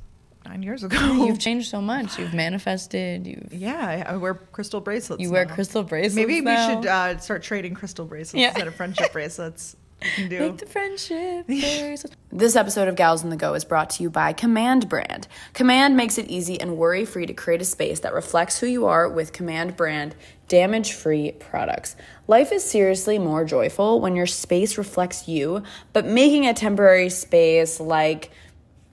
9 years ago. You've changed so much. You've manifested. I wear crystal bracelets. You wear crystal bracelets. Maybe we should start trading crystal bracelets instead of friendship bracelets. Make the friendship bracelets. This episode of Gals on the Go is brought to you by Command Brand. Command makes it easy and worry-free to create a space that reflects who you are with Command Brand damage-free products. Life is seriously more joyful when your space reflects you, but making a temporary space like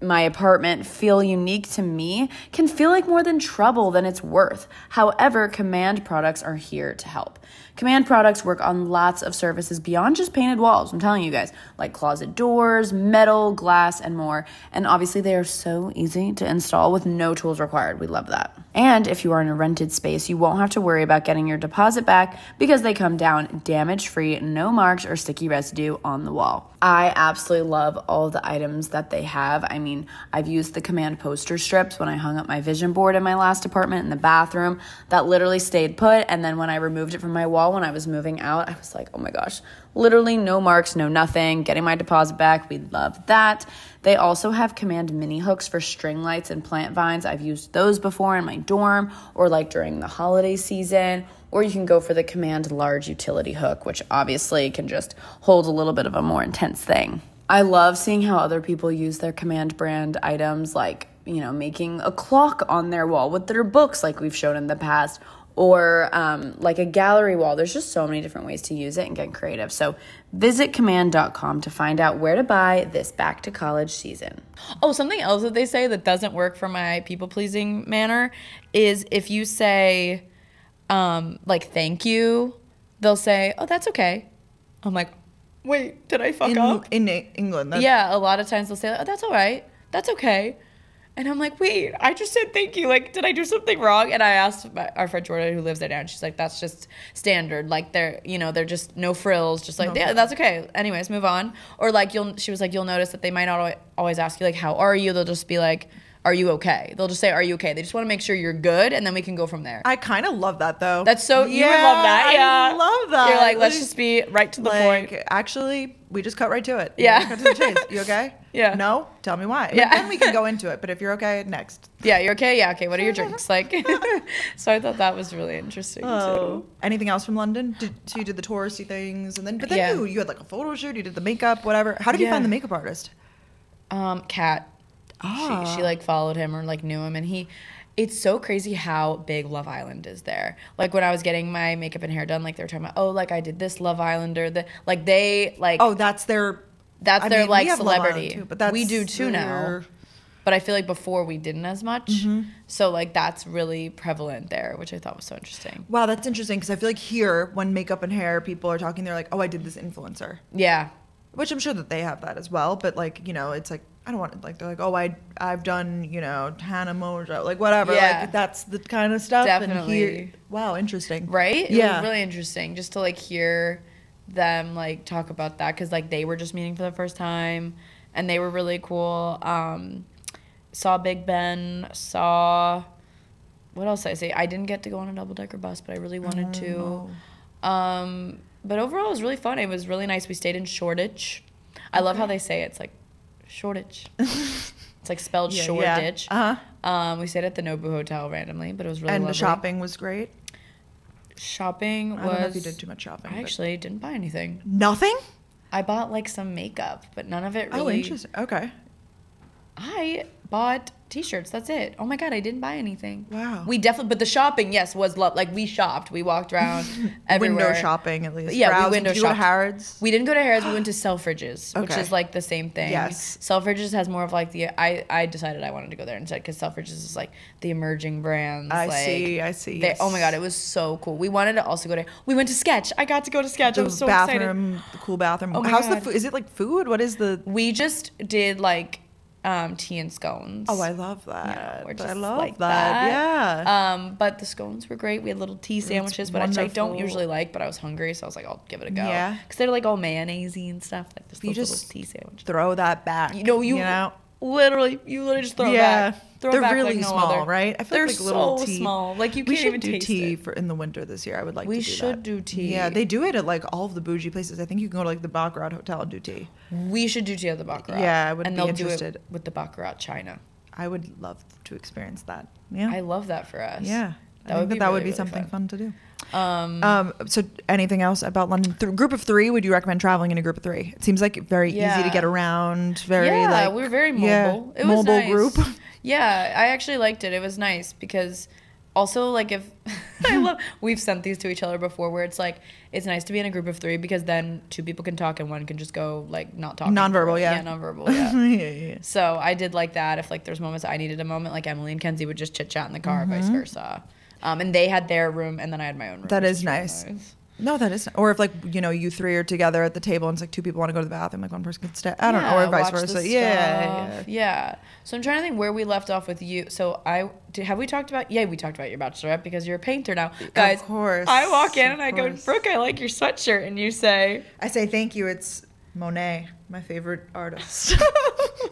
my apartment feel unique to me can feel like more than trouble than it's worth. However, Command products are here to help. Command products work on lots of surfaces beyond just painted walls, I'm telling you guys, like closet doors, metal, glass, and more. And obviously they are so easy to install with no tools required. We love that. And if you are in a rented space, you won't have to worry about getting your deposit back because they come down damage-free, no marks or sticky residue on the wall. I absolutely love all of the items that they have. I mean, I've used the Command poster strips when I hung up my vision board in my last apartment in the bathroom. That literally stayed put. And then when I removed it from my wall when I was moving out, I was like, oh my gosh, literally no marks, no nothing. Getting my deposit back, we love that. They also have Command mini hooks for string lights and plant vines. I've used those before in my dorm or like during the holiday season. Or you can go for the Command large utility hook, which obviously can just hold a little bit of a more intense thing. I love seeing how other people use their Command brand items, like, you know, making a clock on their wall with their books like we've shown in the past, or like a gallery wall. There's just so many different ways to use it and get creative. So visit command.com to find out where to buy this back to college season. Oh, something else that they say that doesn't work for my people-pleasing manner is if you say, like, thank you, they'll say, oh, that's okay. I'm like, wait, did I fuck up? In England. Yeah, a lot of times they'll say, oh, that's all right. That's okay. And I'm like, wait, I just said thank you. Like, did I do something wrong? And I asked our friend Jordan who lives there now, and she's like, that's just standard. Like, they're just no frills. Just like, yeah, that's okay. Anyways, move on. Or like, she was like, you'll notice that they might not always ask you, like, how are you? They'll just be like, are you okay? They'll just say, are you okay? They just want to make sure you're good, and then we can go from there. I kind of love that, though. That's so, you would love that. Yeah. I love that. You're like, let's just be right to the point. Actually, we just cut right to it. Yeah. Cut to the chase. You okay? Yeah. No? Tell me why. Yeah. Then we can go into it, but if you're okay, next. Yeah, you're okay? Yeah, okay. What are your drinks? Like, so I thought that was really interesting, too. Anything else from London? So you did the touristy things, and then you had like a photo shoot, you did the makeup, whatever. How did you find the makeup artist? Kat. She like followed him or like knew him, and it's so crazy how big Love Island is there. Like when I was getting my makeup and hair done, like they were talking about, oh, like I did this Love Islander, That's their like celebrity. Too, but we do too now. But I feel like before we didn't as much. Mm-hmm. So like that's really prevalent there, which I thought was so interesting. Wow, that's interesting because I feel like here when makeup and hair people are talking, they're like, oh, I did this influencer. Yeah. Which I'm sure that they have that as well, but like, you know, it's like I don't want to, like, they're like, oh, I've done, you know, Hannah Mojo, like whatever. Yeah. Like that's the kind of stuff. Definitely. Wow, interesting. Right? Yeah. It was really interesting just to like hear them like talk about that because like they were just meeting for the first time and they were really cool. Saw Big Ben, what else did I say? I didn't get to go on a double-decker bus, but I really wanted to. But overall, it was really fun. It was really nice. We stayed in Shoreditch. I love how they say it. It's like Shoreditch. It's like spelled Shoreditch. Yeah. Uh-huh. We stayed at the Nobu Hotel randomly, but it was really lovely. And the shopping was great? Shopping was... I don't know if you did too much shopping. I actually didn't buy anything. Nothing? I bought like some makeup, but none of it really... Oh, interesting. Okay. I bought t-shirts. That's it. Oh my God, I didn't buy anything. Wow. We definitely, but the shopping, yes, was love. Like we shopped. We walked around everywhere. Window shopping at least. Yeah, Browse. we window shopped. Did you go to Harrods? We didn't go to Harrods. We went to Selfridges, which Okay. is like the same thing. Yes. Selfridges has more of like I decided I wanted to go there instead because Selfridges is like the emerging brands. I like, see. They, oh my God, it was so cool. We wanted to also go to. We went to Sketch. I got to go to Sketch. I was so bathroom, excited. the cool bathroom. Oh my How's God. the food? Is it like food? What is the? We just did like tea and scones. Oh, I love that. Yeah, we're just I love like that. Yeah. But the scones were great. We had little tea sandwiches, which I don't wonderful. usually like, but I was hungry, so I was like, I'll give it a go. Yeah. Because they're like all mayonnaise-y and stuff. Like just You those just little tea sandwiches. Throw that back. You know? Literally just throw it back. Throw they're it back really like no small, other. right? I feel They're like little so tea. small. Like you We can't should even do taste tea it. for in the winter this year. I would like to do that. We should do tea. Yeah, they do it at like all of the bougie places. I think you can go to like the Baccarat Hotel and do tea. We should do tea at the Baccarat. Yeah, I would and be they'll interested. do it with the Baccarat China. I would love to experience that. Yeah. I love that for us. Yeah. That would be that would really, be really something fun to do. So anything else about London? Group of three, would you recommend traveling in a group of three? It seems like very easy to get around. We were very mobile. It was mobile nice. group. Yeah, I actually liked it. It was nice because Also, like, if we've sent these to each other before where it's like, it's nice to be in a group of 3 because then 2 people can talk and one can just go, like, not talking. Nonverbal, yeah. Yeah, nonverbal, yeah. So I did like that. If, like, there's moments I needed a moment, like, Emily and Kenzie would just chit-chat in the car, vice versa. And they had their room, and then I had my own room. That is nice. No, that is. Or if, like, you know, you 3 are together at the table and it's like 2 people want to go to the bathroom, like one person can stay. I don't know, or vice versa. Yeah. So I'm trying to think where we left off with you. So have we talked about? Yeah, we talked about your Bachelorette because you're a painter now, guys. Of course. I walk in and I go, Brooke, I like your sweatshirt, and you say, I say thank you. It's Monet, my favorite artist.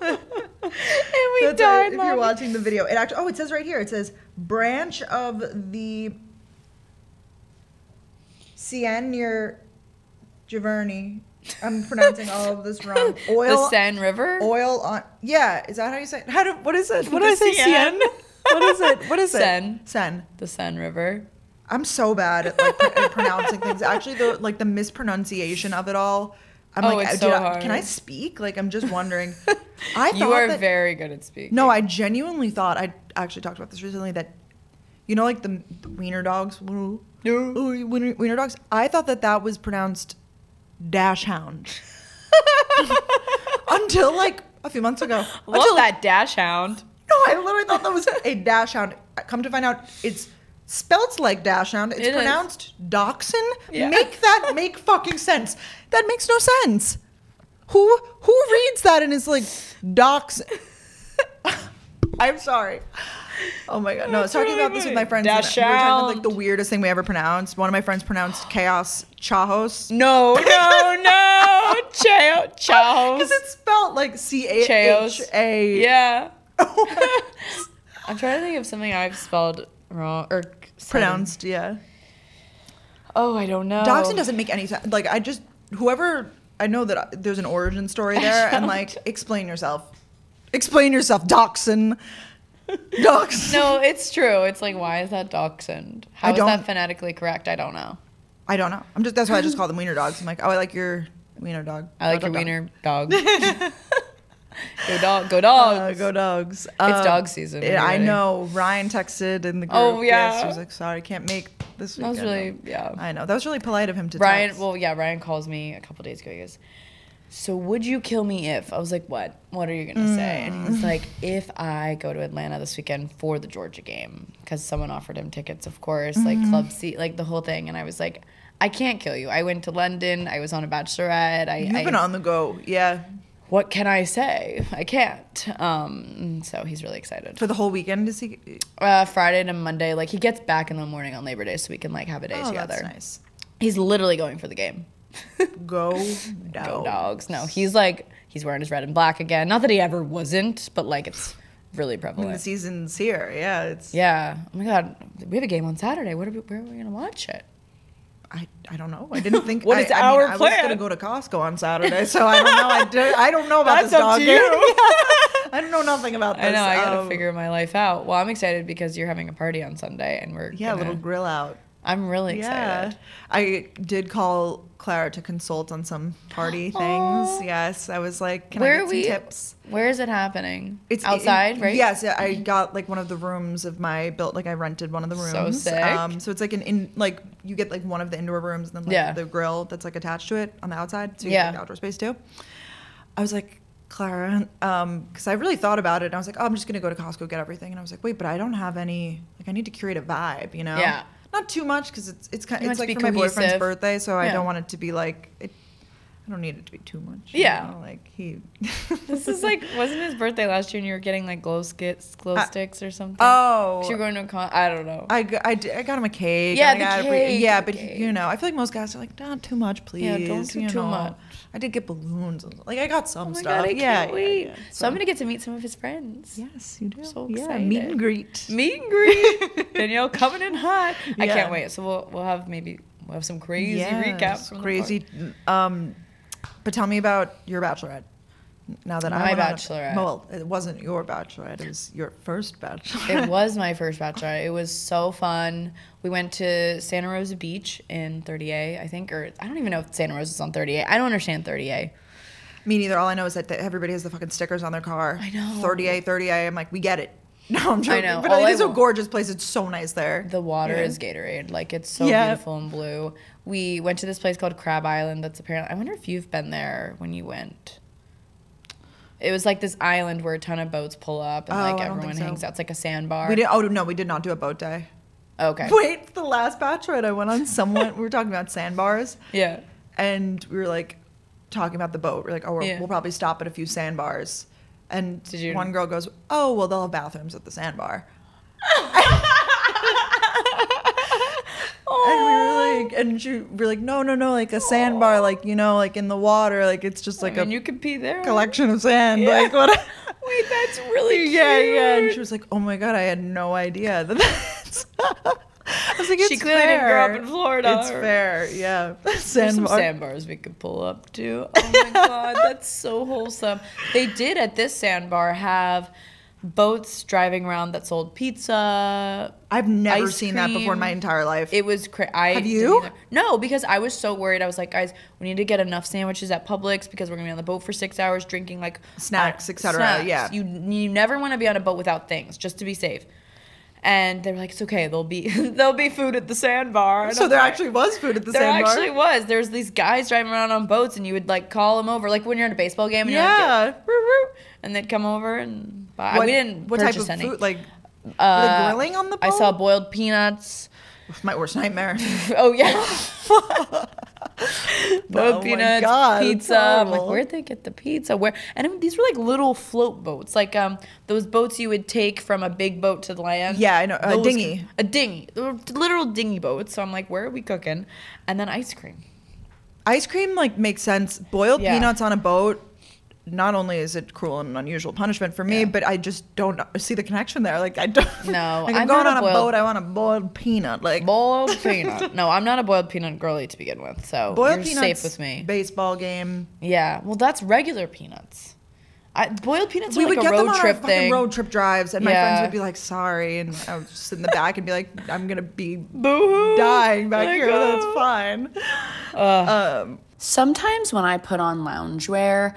and we died. If you're watching the video, it actually. It says right here. It says branch of the Seine near Giverny. I'm pronouncing all of this wrong. The Seine River? Oil on. Yeah, is that how you say it? What is it? What did I say? Seine? What is it? Seine. Seine. The Seine River. I'm so bad at like pronouncing things. Actually, the mispronunciation of it all. I'm like, it's so hard. Can I speak? Like, I'm just wondering. I thought you are very good at speaking. No, I genuinely thought, I actually talked about this recently, that, you know, like the wiener dogs? Wiener dogs? I thought that was pronounced dash hound. Until like a few months ago. Love that dash hound. No, I literally thought that was a dash hound. Come to find out, it's spelt like dash hound. It's pronounced dachshund. Yeah. Make fucking sense. That makes no sense. Who reads that and is like dachshund? I'm sorry. Oh my god. No, I was talking about this with my friends. Dash we were talking about hound. like the weirdest thing we ever pronounced. One of my friends pronounced chaos chahos. No. Chahos. Because it's spelled like CHA. Yeah. I'm trying to think of something I've spelled wrong or Pronounced, yeah. Oh, I don't know. Dachshund doesn't make any sense. Like, whoever, I know that there's an origin story there, and like, explain yourself. Explain yourself, dachshund. Dachshund. No, it's true. It's like, why is that dachshund? How is that phonetically correct? I don't know. I don't know. That's why I just call them wiener dogs. I'm like, oh, I like your wiener dog. I like your wiener dog. Go dogs. Go dogs. It's dog season. I know. Ryan texted in the group. Oh, yeah. Yes, he was like, sorry, I can't make this weekend. That was really, yeah. I know. That was really polite of him to Ryan, text. well, yeah, Ryan calls me a couple days ago. He goes, so would you kill me if? I was like, what? What are you going to say? And he's like, if I go to Atlanta this weekend for the Georgia game, because someone offered him tickets, of course, like club seat, like the whole thing. And I was like, I can't kill you. I went to London. I was on a Bachelorette. You've been on the go. Yeah. What can I say? I can't. So he's really excited. For the whole weekend, is he? Friday to Monday. Like, he gets back in the morning on Labor Day so we can, like, have a day together. That's nice. He's literally going for the game. Go dogs. Go dogs. No, he's wearing his red and black again. Not that he ever wasn't, but, like, it's really prevalent. The season's here. Yeah. Yeah. Oh, my God. We have a game on Saturday. Where are we going to watch it? I don't know. I didn't think. What is our plan? I was plan? going to go to Costco on Saturday, so I don't know. I don't know about That's this up dog to game. you. I don't know nothing about this. I know. I got to figure my life out. Well, I'm excited because you're having a party on Sunday, and we're a little grill out. I'm really excited. Yeah. I did call Clara to consult on some party things. Yes, I was like, can I get some tips? Where is it happening? It's outside, right? Yes, I got like one of the rooms of my like I rented one of the rooms. So sick. So it's like like you get like one of the indoor rooms and then like the grill that's like attached to it on the outside. So you get like outdoor space too. I was like, Clara, because I really thought about it. And I was like, oh, I'm just gonna go to Costco, get everything. And I was like, wait, but I don't have any. Like, I need to curate a vibe, you know? Yeah. Not too much because it's like for cohesive. my boyfriend's birthday, so I don't want it to be like. I don't need it to be too much. Yeah. You know? Like he. This is like, wasn't his birthday last year and you were getting like glow sticks or something? Oh. You're going to a I don't know. I got him a cake. Yeah, the cake. Yeah, but you know, I feel like most guys are like, not too much, please. Yeah, don't do too much. I did get balloons. Like I got some oh my stuff. God, I can't wait. Yeah. So I'm gonna get to meet some of his friends. Yes, you do. So yeah, excited. meet and greet. Meet and greet. Danielle coming in hot. I can't wait. So we'll have some crazy recaps from crazy. But tell me about your Bachelorette. Now that my Bachelorette. Well, it wasn't your Bachelorette. It was your first Bachelorette. It was my first Bachelorette. It was so fun. We went to Santa Rosa Beach in 30A, I think, or I don't even know if Santa Rosa is on 30A. I don't understand 30A. Me neither. All I know is that everybody has the fucking stickers on their car. I know. 30A. I'm like, we get it. No, I'm joking. I know. But All it I is a wa- gorgeous place. It's so nice there. The water Yeah. is Gatorade. Like, it's so Yeah. beautiful and blue. We went to this place called Crab Island that's apparently... I wonder if you've been there when you went. It was like this island where a ton of boats pull up and, like, I don't everyone think so. hangs out. It's like a sandbar. We did not do a boat day. Okay. Wait, the last Bachelorette I went on, we were talking about sandbars. Yeah. And we were, like, talking about the boat. We're like, we'll probably stop at a few sandbars. And one girl goes, oh, well, they'll have bathrooms at the sandbar. And we were like, we're like, no, like a sandbar, like, you know, like in the water, like it's just like you could pee there. Collection of sand, like what? Wait, that's really cute. Yeah. And she was like, oh my god, I had no idea that that's. I was like, it's she clearly fair. didn't grow up in Florida. It's fair, yeah. There's some sandbars we could pull up to. Oh my god, that's so wholesome. They did at this sandbar have boats driving around that sold pizza. I've never seen that before in my entire life. It was Have you? No, because I was so worried. I was like, guys, we need to get enough sandwiches at Publix because we're gonna be on the boat for 6 hours drinking like snacks, etc. Yeah, you never want to be on a boat without things, just to be safe. And they were like, it's okay. There'll be food at the sandbar. So there actually was food at the sandbar? There actually was. There's these guys driving around on boats, and you would like call them over, like when you're in a baseball game. And you're like, and they'd come over and buy. We didn't what purchase type of any. food? Like were they grilling on the boat? I saw boiled peanuts. My worst nightmare. Oh yeah. Boiled peanuts, God, pizza. I'm like, where'd they get the pizza? Where? And these were like little float boats, like those boats you would take from a big boat to the land. Yeah, I know. A dinghy. A dinghy. They were literal dinghy boats. So I'm like, where are we cooking? And then ice cream. Ice cream like makes sense. Boiled peanuts on a boat. Not only is it cruel and unusual punishment for me, but I just don't see the connection there. Like I don't. No, like, I'm going on a boat. I want a boiled peanut. Like boiled peanut. No, I'm not a boiled peanut girly to begin with. So boiled you're peanuts, safe with me. Baseball game. Yeah, well, that's regular peanuts. Boiled peanuts. We are would like get a road them on trip our thing. fucking road trip drives, and my friends would be like, "Sorry," and I would just sit in the back and be like, "I'm gonna be boo-hoo, dying back here. That's fine." Sometimes when I put on loungewear,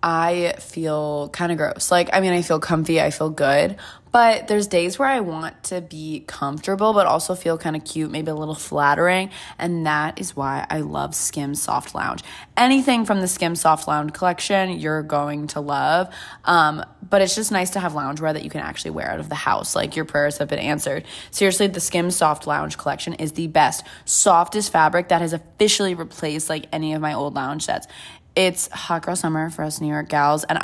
I feel kind of gross. Like, I mean, I feel comfy, I feel good, but there's days where I want to be comfortable, but also feel kind of cute, maybe a little flattering, and that is why I love Skims Soft Lounge. Anything from the Skims Soft Lounge collection, you're going to love, but it's just nice to have loungewear that you can actually wear out of the house. Like, your prayers have been answered. Seriously, the Skims Soft Lounge collection is the best, softest fabric that has officially replaced, like, any of my old lounge sets. It's hot girl summer for us New York gals, and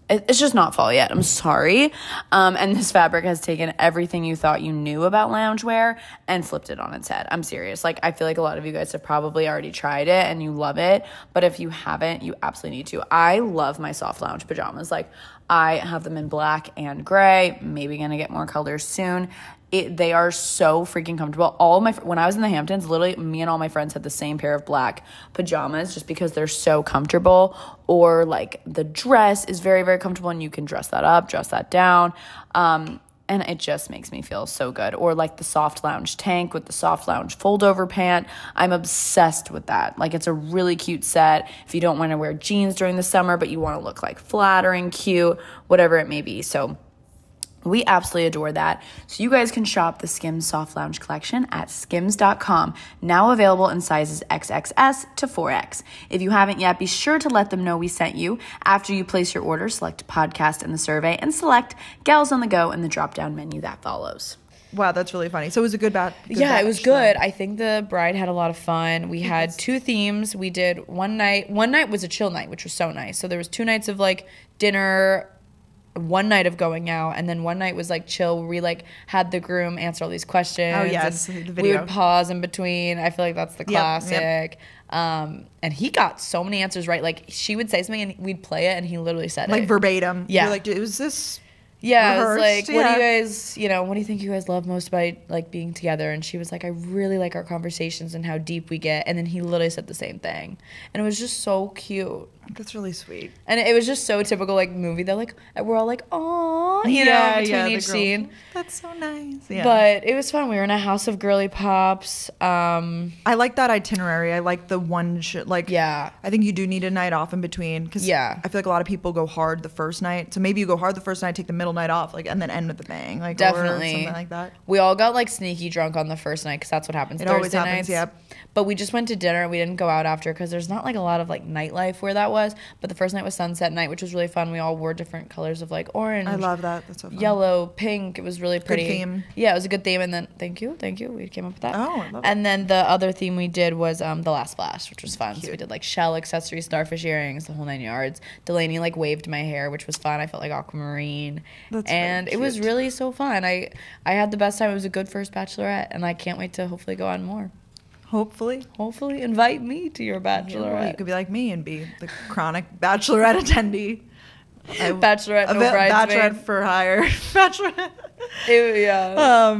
it's just not fall yet. I'm sorry. And this fabric has taken everything you thought you knew about loungewear and flipped it on its head. I'm serious. Like, I feel like a lot of you guys have probably already tried it and you love it, but if you haven't, you absolutely need to. I love my soft lounge pajamas. Like, I have them in black and gray, maybe gonna get more colors soon. They are so freaking comfortable. When I was in the Hamptons, literally me and all my friends had the same pair of black pajamas just because they're so comfortable. Or like the dress is very, very comfortable and you can dress that up, dress that down. And it just makes me feel so good. Or like the soft lounge tank with the soft lounge fold over pant. I'm obsessed with that. Like, it's a really cute set. If you don't want to wear jeans during the summer, but you want to look like flattering, cute, whatever it may be. So we absolutely adore that. So you guys can shop the Skims Soft Lounge collection at skims.com. Now available in sizes XXS to 4X. If you haven't yet, be sure to let them know we sent you. After you place your order, select podcast in the survey and select Gals on the Go in the drop-down menu that follows. Wow, that's really funny. So it was a good batch. Yeah, it was good. I think the bride had a lot of fun. We had 2 themes. We did one night. One night was a chill night, which was so nice. So there was 2 nights of like dinner, one night of going out, and then one night was like chill where we like had the groom answer all these questions. Oh yes, the video. We would pause in between. I feel like that's the classic. Yep. And he got so many answers right. Like, she would say something and we'd play it and he literally said it. Like verbatim. Yeah. You're like, was this Yeah, rehearsed? It was like, what do you guys, what do you think you guys love most about like being together? And she was like, I really like our conversations and how deep we get. And then he literally said the same thing. And it was just so cute. That's really sweet. And it was just so typical, like, movie. They're like, we're all like, "Aw," you know, between each scene. That's so nice. Yeah. But it was fun. We were in a house of girly pops. I like that itinerary. I like the one yeah. I think you do need a night off in between, because Yeah. I feel like a lot of people go hard the first night. So maybe you go hard the first night, take the middle night off, like, and then end with a bang, like, Definitely. or something like that. We all got like sneaky drunk on the first night because that's what happens. It Thursday always happens. nights. Yep. But we just went to dinner. We didn't go out after because there's not like a lot of like nightlife where that was. But the first night was sunset night, which was really fun. We all wore different colors of like orange. I love that. That's so fun. Yellow, pink. It was really pretty. Good theme. Yeah, it was a good theme. And then thank you. We came up with that. Oh, I love And then the other theme we did was the last splash, which was fun. Cute. So we did like shell accessories, starfish earrings, the whole 9 yards. Delaney like waved my hair, which was fun. I felt like aquamarine. That's and very it was cute. really so fun. I had the best time. It was a good first Bachelorette, and I can't wait to hopefully go on more. Hopefully. Hopefully invite me to your Bachelorette. Well, you could be like me and be the chronic Bachelorette attendee. Bachelorette, no bridesmaid. Bachelorette for hire. Bachelorette. Yeah.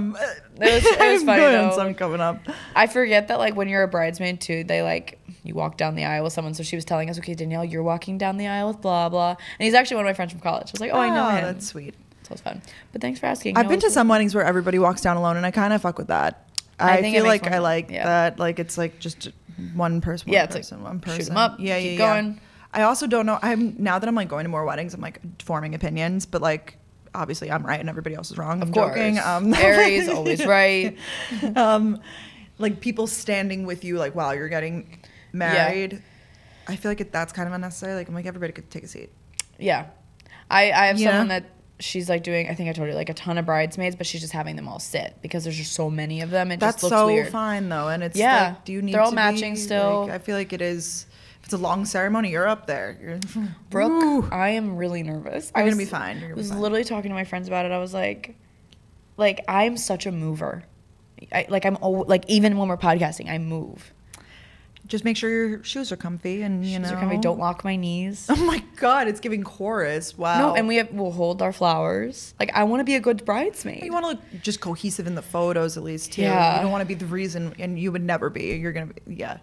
It was funny though. Some coming up. I forget that like when you're a bridesmaid too, they like you walk down the aisle with someone. So she was telling us, okay, Danielle, you're walking down the aisle with blah blah, and he's actually one of my friends from college. I was like, oh, I know him. That's sweet. So it's fun. But thanks for asking. I've been to some weddings where everybody walks down alone, and I kind of fuck with that. I think it feel makes like more I fun. like Yeah. that. Like it's like just one person. Yeah, One it's like, person. One person. shoot 'em up, Yeah, keep yeah, going. I also don't know. Now that I'm like going to more weddings, I'm like forming opinions, but like obviously I'm right and everybody else is wrong. I'm joking. Aries always right. Like people standing with you like while you're getting married. I feel like that's kind of unnecessary. Like I'm like everybody could take a seat. Yeah. I have Yeah. someone that she's like doing, I think I told you, like a ton of bridesmaids, but she's just having them all sit because there's just so many of them. It That's just looks so weird. fine though, and it's Yeah. like, do you need They're all to matching be, still. Like, I feel like it is. If it's a long ceremony, you're up there. Brooke, Ooh. I am really nervous. You're I gonna be fine. You're gonna be was fine. literally talking to my friends about it. I was like I'm such a mover. Even when we're podcasting, I move. Just make sure your shoes are comfy and you know. Shoes are comfy. Don't lock my knees. Oh my god, it's giving chorus. Wow. No, and we'll hold our flowers. Like I want to be a good bridesmaid. You want to look just cohesive in the photos at least too. Yeah. You don't want to be the reason, and you would never be. You're gonna be. Yeah.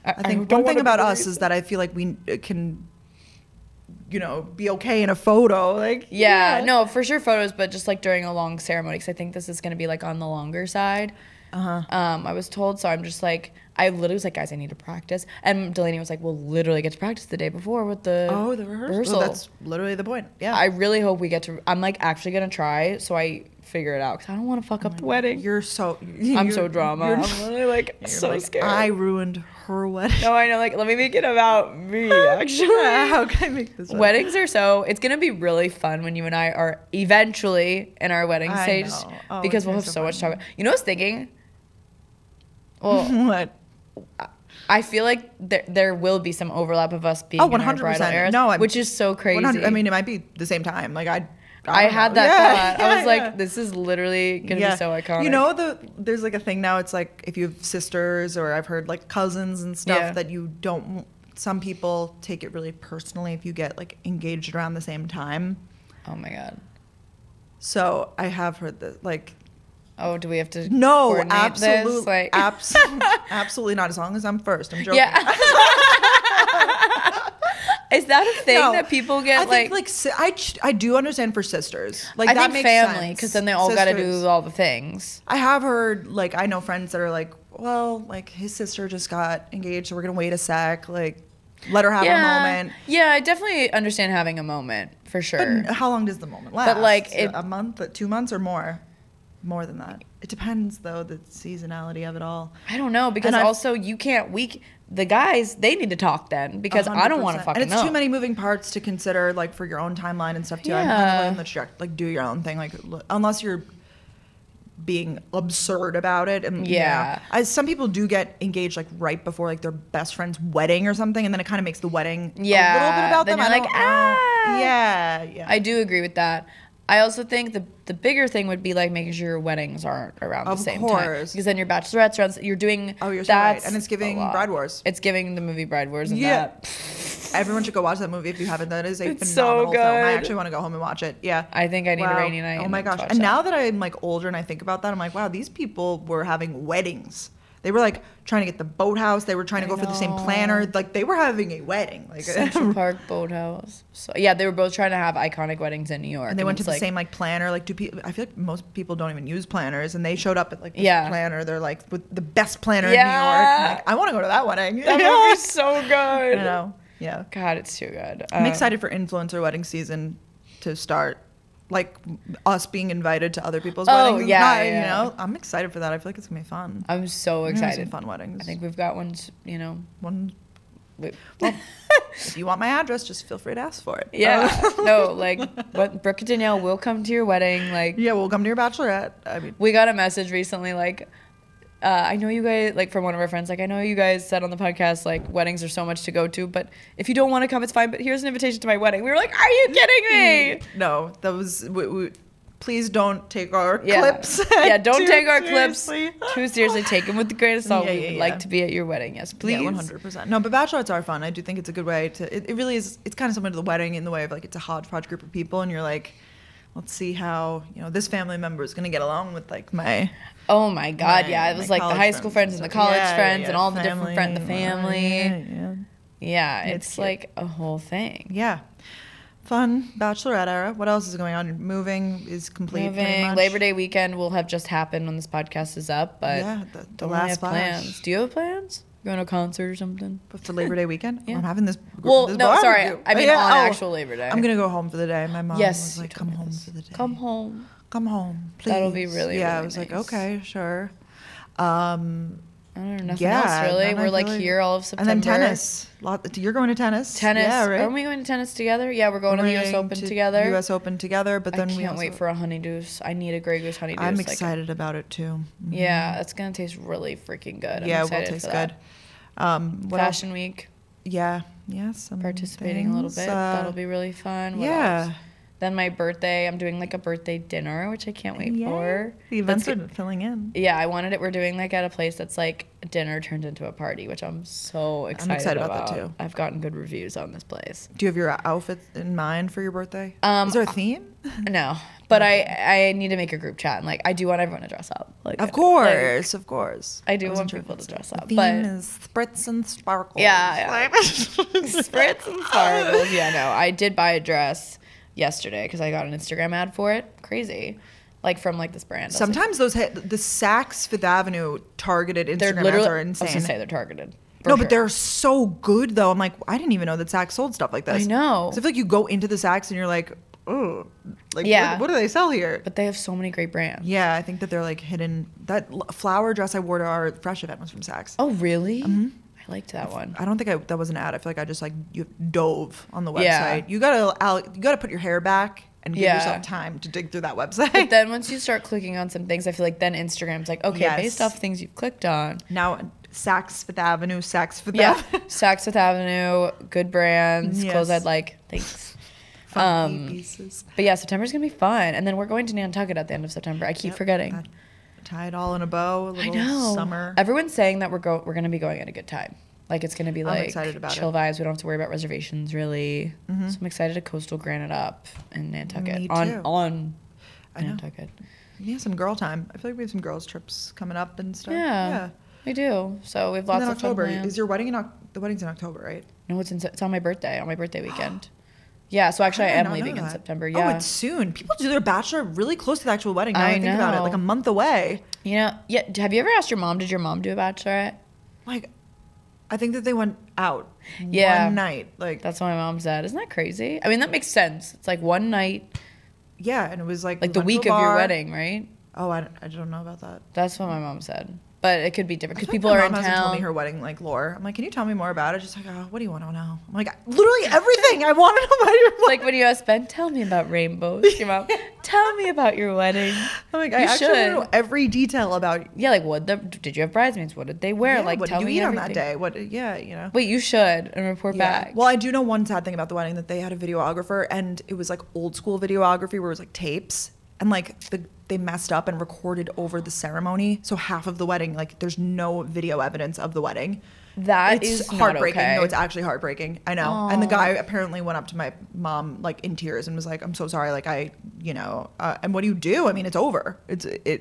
I think don't one thing wanna be about the us is that I feel like we can, be okay in a photo. Like Yeah, no, for sure photos, but just like during a long ceremony, because I think this is going to be like on the longer side. I was told, so I'm just like, I literally was like, guys, I need to practice. And Delaney was like, we'll literally get to practice the day before with the the rehearsal. Well, that's literally the point. Yeah. I really hope we get to, I'm like actually going to try so I figure it out because I don't want to fuck up the wedding. You're so. I'm so drama. I'm literally like so scared. I ruined her wedding. No, I know. Like, let me make it about me, actually. How can I make this? Weddings are it's going to be really fun when you and I are eventually in our wedding I stage know. Oh, because it's we'll gonna have be so so much to fun. talk about. You know what I was thinking? Well, What? I feel like there will be some overlap of us being in our 100%. bridal eras, No, which is so crazy. 100 I mean, it might be the same time. Like I had don't that know. thought. I was Yeah. like, this is literally going to be so iconic. You know, there's like a thing now. It's like if you have sisters or I've heard like cousins and stuff Yeah. that you don't. Some people take it really personally if you get like engaged around the same time. Oh my God. So I have heard that like. Oh, do we have to No, coordinate absolutely, this? Like, absolutely not. As long as I'm first, I'm joking. yeah. Is that a thing No, that people get I think I do understand for sisters. Like I that think makes family, sense. because then they all got to Sisters. do all the things. I have heard, like, I know friends that are like, well, like, his sister just got engaged, so we're going to wait a sec. Like, let her have a moment. Yeah, I definitely understand having a moment, for sure. But how long does the moment last? But, like, a month, 2 months, or more? More than that. It depends, though, the seasonality of it all. I don't know, because And also you can't, the guys, they need to talk then, because I don't want to 100%. fucking And it's know. too many moving parts to consider, like, for your own timeline and stuff, too. I'm Yeah. kind of letting the trajectory, like, do your own thing. Like, unless you're being absurd about it. And Yeah. some people do get engaged like right before like their best friend's wedding or something, and then it kind of makes the wedding a little bit about then them. you're I like, don't know. ah. Yeah. I do agree with that. I also think the bigger thing would be like making sure your weddings aren't around the Of same time, course. because then your bachelorette's around. You're doing You're so right. And it's giving a lot. Bride Wars. It's giving the movie Bride Wars. And Yeah. that. Everyone should go watch that movie if you haven't. That is a It's so phenomenal film. I good. actually want to go home and watch it. Yeah. I think I need a Wow. rainy night. Oh my and gosh. watch And that. now that I'm like older and I think about that, I'm like, wow, these people were having weddings They were like trying to get the boathouse. They were trying to go for the same planner. Like they were having a wedding. Like Central Park Boathouse. So yeah, they were both trying to have iconic weddings in New York. And they went to the same like planner. Like I feel like most people don't even use planners, and they showed up at like this planner. They're like with the best planner in New York. Like, I want to go to that wedding. That would be so good. I know. Yeah. God, it's too good. I'm excited for influencer wedding season to start. Like us being invited to other people's weddings. Yeah. You know, I'm excited for that. I feel like it's gonna be fun. I'm so excited. Some fun weddings. I think we've got ones, Well, if you want my address, just feel free to ask for it. Yeah. No, like, Brooke and Danielle will come to your wedding. Like, yeah, we'll come to your bachelorette. I mean, we got a message recently, like, I know you guys, like, from one of our friends, like, I know you guys said on the podcast, like, weddings are so much to go to, but if you don't want to come, it's fine, but here's an invitation to my wedding. We were like, are you kidding me? No, that was, please don't take our clips. Yeah, don't take our seriously. clips too seriously. Take them with the grain of salt. We would like to be at your wedding. Yes, please. Yeah, 100%. No, but bachelorettes are fun. I do think it's a good way to, it really is, it's kind of similar to the wedding in the way of, like, it's a hodgepodge group of people, and you're like, let's see how, this family member is going to get along with, like, my... Oh my God, yeah. It was like the high school friends and the college friends and all the different friends, the family. Yeah, it's like a whole thing. Yeah. Fun Bachelorette era. What else is going on? Moving is complete. Moving. Labor Day weekend will have just happened when this podcast is up, but yeah, the last plans. Do you have plans? Going to a concert or something? But for Labor Day weekend? Yeah. I'm having this. Well, no, sorry. I mean, on actual Labor Day. I'm going to go home for the day. My mom was like, come home for the day. Come home. Come home, please. That'll be really, yeah, really I was nice. like, okay, sure. I don't know, nothing else really. We're like here all of September. And then tennis. You're going to tennis. Tennis. Yeah, right? Aren't we going to tennis together? Yeah, we're going to the US Open together. US Open together, but then I can't wait for a honeydews. I need a Grey Goose honeydews. I'm excited about it too. Mm-hmm. Yeah, it's going to taste really freaking good. Yeah, it will taste good. Fashion Week. Yeah. Yes. Participating a little bit. That'll be really fun. What else? Then my birthday, I'm doing like a birthday dinner, which I can't wait for. The events are filling in. Yeah, I wanted it. We're doing like at a place that's like dinner turned into a party, which I'm so excited, I'm excited about that too. I've gotten good reviews on this place. Do you have your outfit in mind for your birthday? Is there a theme? No, but I need to make a group chat, and like I do want everyone to dress up. Like, of course. I do want people to dress up. The theme is spritz and sparkles. Yeah. Spritz and sparkles. Yeah, no, I did buy a dress yesterday because I got an Instagram ad for it. Crazy. Like from like this brand. Sometimes the Saks Fifth Avenue targeted Instagram ads are insane. I was gonna say they're targeted. No, but they're so good though. I'm like, I didn't even know that Saks sold stuff like this. I know. So I feel like you go into the Saks and you're like, oh, like what do they sell here? But they have so many great brands. Yeah, I think that they're like hidden. That flower dress I wore to our Fresh event was from Saks. Oh, really? Mm-hmm. I liked that one. I don't think that was an ad. I feel like I just like you dove on the website. You gotta put your hair back and give yourself time to dig through that website. But then once you start clicking on some things, I feel like then Instagram's like, okay, based off things you've clicked on. Now Saks Fifth Avenue, Saks Fifth Avenue. Saks Fifth Avenue, good brands, clothes I'd like. Thanks. Pieces. But yeah, September's gonna be fun. And then we're going to Nantucket at the end of September. I keep forgetting. Tie it all in a bow, a little summer. Everyone's saying that we're gonna be going at a good time. Like it's gonna be like excited about chill vibes. We don't have to worry about reservations really. So I'm excited to coastal granite up in Nantucket. Me too. On Nantucket. Yeah, some girl time. I feel like we have some girls trips coming up and stuff. Yeah. We do. So we have lots of October. fun plans. Is your wedding the wedding's in October, right? No, it's on my birthday. On my birthday weekend. Yeah, so actually I am leaving in September. Yeah. Oh, it's soon. People do their bachelor really close to the actual wedding. Now I think about it, like a month away. You know, yeah. Have you ever asked your mom? Did your mom do a bachelorette? Like, I think that they went out one night. Like that's what my mom said. Isn't that crazy? I mean, that makes sense. It's like one night. Yeah, and it was like the week of your wedding, right? Oh, I don't know about that. That's what my mom said. But it could be different because people are in town. My mom hasn't told me her wedding like lore. I'm like, can you tell me more about it? She's like, oh, what do you want to know? I'm like, literally everything I want to know about your wedding. Like when you ask Ben, tell me about rainbows. Your mom, tell me about your wedding. I'm like, I actually want to know every detail about. Yeah, like did you have bridesmaids? What did they wear? Yeah, like, what tell did you me eat everything. on that day? What? Yeah, you know. Wait, you should and report back. Well, I do know one sad thing about the wedding that they had a videographer and it was like old school videography where it was like tapes. And like they messed up and recorded over the ceremony. So half of the wedding, like there's no video evidence of the wedding. That it's is not heartbreaking. okay. No, it's actually heartbreaking. I know. Aww. And the guy apparently went up to my mom like in tears and was like, "I'm so sorry. Like and what do you do? I mean, it's over.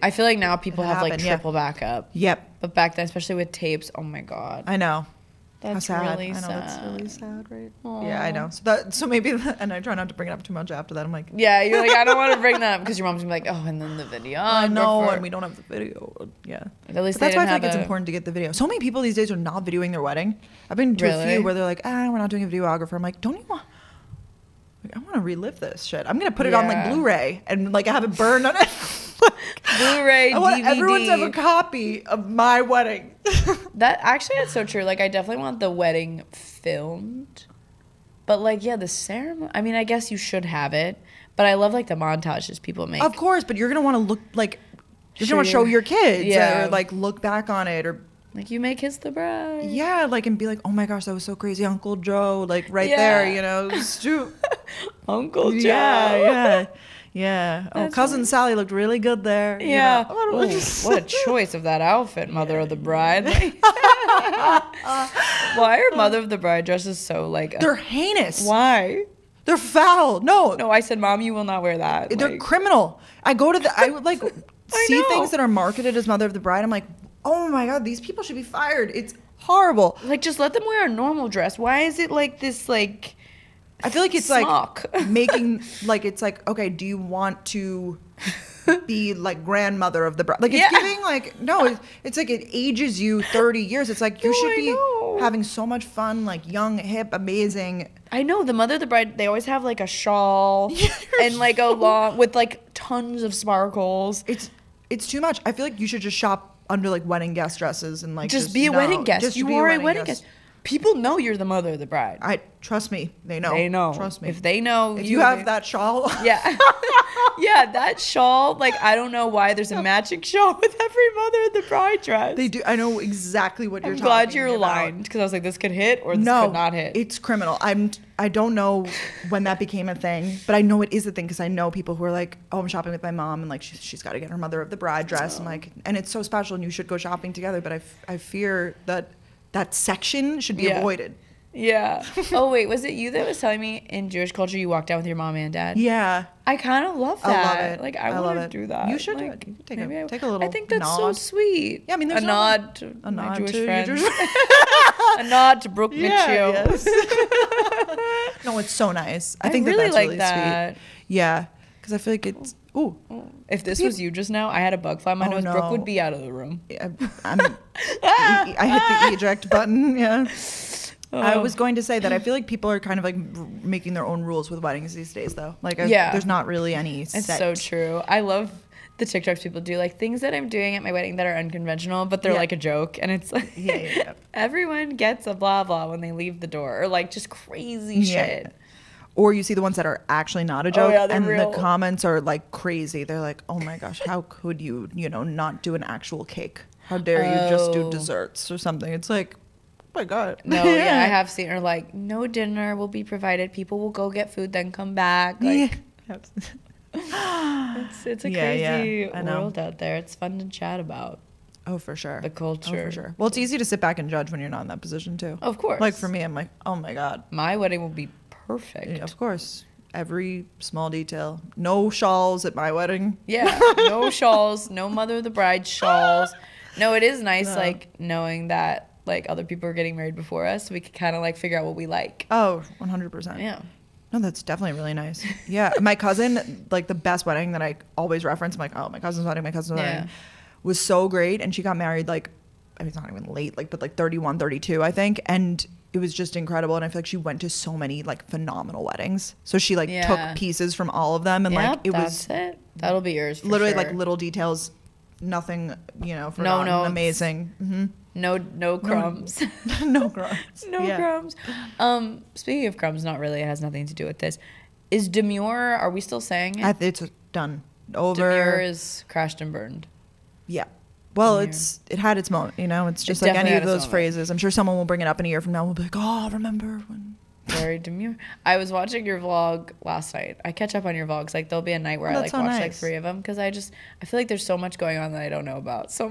I feel like now people have like happened, triple backup. Yep. But back then, especially with tapes, oh my God. I know. That's How sad. really I know, sad. that's really sad, right? Aww. Yeah, I know. So maybe, and I try not to bring it up too much after that. I'm like, Yeah, you're like, I don't want to bring that up because your mom's gonna be like, oh, and then the video. I know, and we don't have the video. Yeah. At least But that's why I feel like have it's a- important to get the video. So many people these days are not videoing their wedding. I've been to a Really? few where they're like, we're not doing a videographer. I'm like, don't you want? Like, I want to relive this shit. I'm gonna put it on like Yeah. Blu-ray and like have it burned on it. Blu-ray, I want DVD. everyone to have a copy of my wedding. That actually, that's so true. Like, I definitely want the wedding filmed, but like, yeah, the ceremony. I mean, I guess you should have it, but I love like the montages people make. Of course, but you're gonna want to look like you're Sure, gonna want to show your kids, yeah. or like look back on it, or Like, you may kiss the bride. yeah, like and be like, oh my gosh, that was so crazy, Uncle Joe, like right Yeah. there, you know, Stu. Uncle Joe. Yeah. Oh, That's cousin Sally looked really good there. you Yeah. know. Ooh, what a choice of that outfit, mother of the bride. Why are mother of the bride dresses so like? They're heinous. Why? They're foul. No, No, I said, Mom, you will not wear that. they're Like, criminal. I would like see know. things that are marketed as mother of the bride. I'm like, oh my god, these people should be fired. It's horrible. like, just let them wear a normal dress. Why is it like this? Like, I feel like it's smock. like making like it's like, okay, do you want to be like grandmother of the bride? Like it's Yeah. giving like no, it's like it ages you 30 years. It's like you No, should I be know. having so much fun, like young, hip, amazing. I know the mother of the bride. They always have like a shawl and like a long with like tons of sparkles. It's too much. I feel like you should just shop under like wedding guest dresses and like Just be a wedding guest. Just You be are a wedding guest. People know you're the mother of the bride. I trust me. They know. They know. Trust me. If they know, If you have they- that shawl, Yeah. Yeah, that shawl, like, I don't know why there's a matching shawl with every mother of the bride dress. they do. I know exactly what you're I'm talking glad you're about. aligned because I was like, this could hit or this No, could not hit. it's criminal. I don't know when that became a thing, but I know it is a thing because I know people who are like, oh, I'm shopping with my mom and like she's got to get her mother of the bride dress and like, and it's so special and you should go shopping together. But I fear that section should be Yeah. avoided. Yeah. Oh, wait, was it you that was telling me in Jewish culture you walked out with your mom and dad? Yeah. I kind of love I that. love it. Like, I I love want to it. do that. You should do like, it. You can take maybe take a little I think that's so nod. sweet. Yeah, I mean, there's a no, nod to a my nod Jewish to your friends. Jewish- A nod to Brooke Mitchell. yes. No, it's so nice. I think really that's like really that. sweet. Yeah, because I feel like it's If this was you just now, I had a bug fly in my Oh, nose. Brooke no. would be out of the room. I hit the eject button. Yeah. I Oh. was going to say that I feel like people are kind of like making their own rules with weddings these days, though. Like, Yeah. there's not really any. It's set. so true. I love the TikToks people do, like things that I'm doing at my wedding that are unconventional, but they're Yeah. like a joke. And it's like, Yeah. everyone gets a blah blah when they leave the door, or like just crazy Yeah. shit. Or you see the ones that are actually not a joke, yeah, they're and real. the comments are like crazy. They're like, "Oh my gosh, how could you, not do an actual cake? How dare you just do Oh. desserts or something?" It's like, oh my god. No, yeah, I have seen her like, no dinner will be provided. People will go get food, then come back. Like, it's a crazy I know. world out there. It's fun to chat about. Oh, for sure. The culture. Oh, for sure. Well, it's easy to sit back and judge when you're not in that position too. Of course. Like for me, I'm like, oh my god. My wedding will be perfect. Yeah, of course. Every small detail. No shawls at my wedding. Yeah, no shawls, no mother of the bride shawls. No, it is nice, No. like, knowing that, like, other people are getting married before us, so we can kind of, like, figure out what we like. Oh, 100%. Yeah. No, that's definitely really nice. Yeah, my cousin, like the best wedding that I always reference, I'm like, oh, my cousin's wedding, Yeah. was so great. And she got married like, I mean, it's not even late, like, but like 31, 32, I think. And it was just incredible. And I feel like she went to so many like phenomenal weddings. So she like Yeah. took pieces from all of them. And like, it was that's it. That'll be yours for literally sure. like little details, nothing, forgotten, no. amazing. Mm-hmm. No crumbs. No crumbs. No Yeah. crumbs. Speaking of crumbs, not really. It has nothing to do with this. Is demure, are we still saying it? It's done. Over. Demure is crashed and burned. Yeah. Well, Demure. it had its moment, It's just It like definitely any had of its those moment. phrases. I'm sure someone will bring it up in a year from now. We'll be like, oh, remember when Very demure. I was watching your vlog last night. I catch up on your vlogs. Like there'll be a night where I like watch like 3 of them because I feel like there's so much going on that I don't know about. So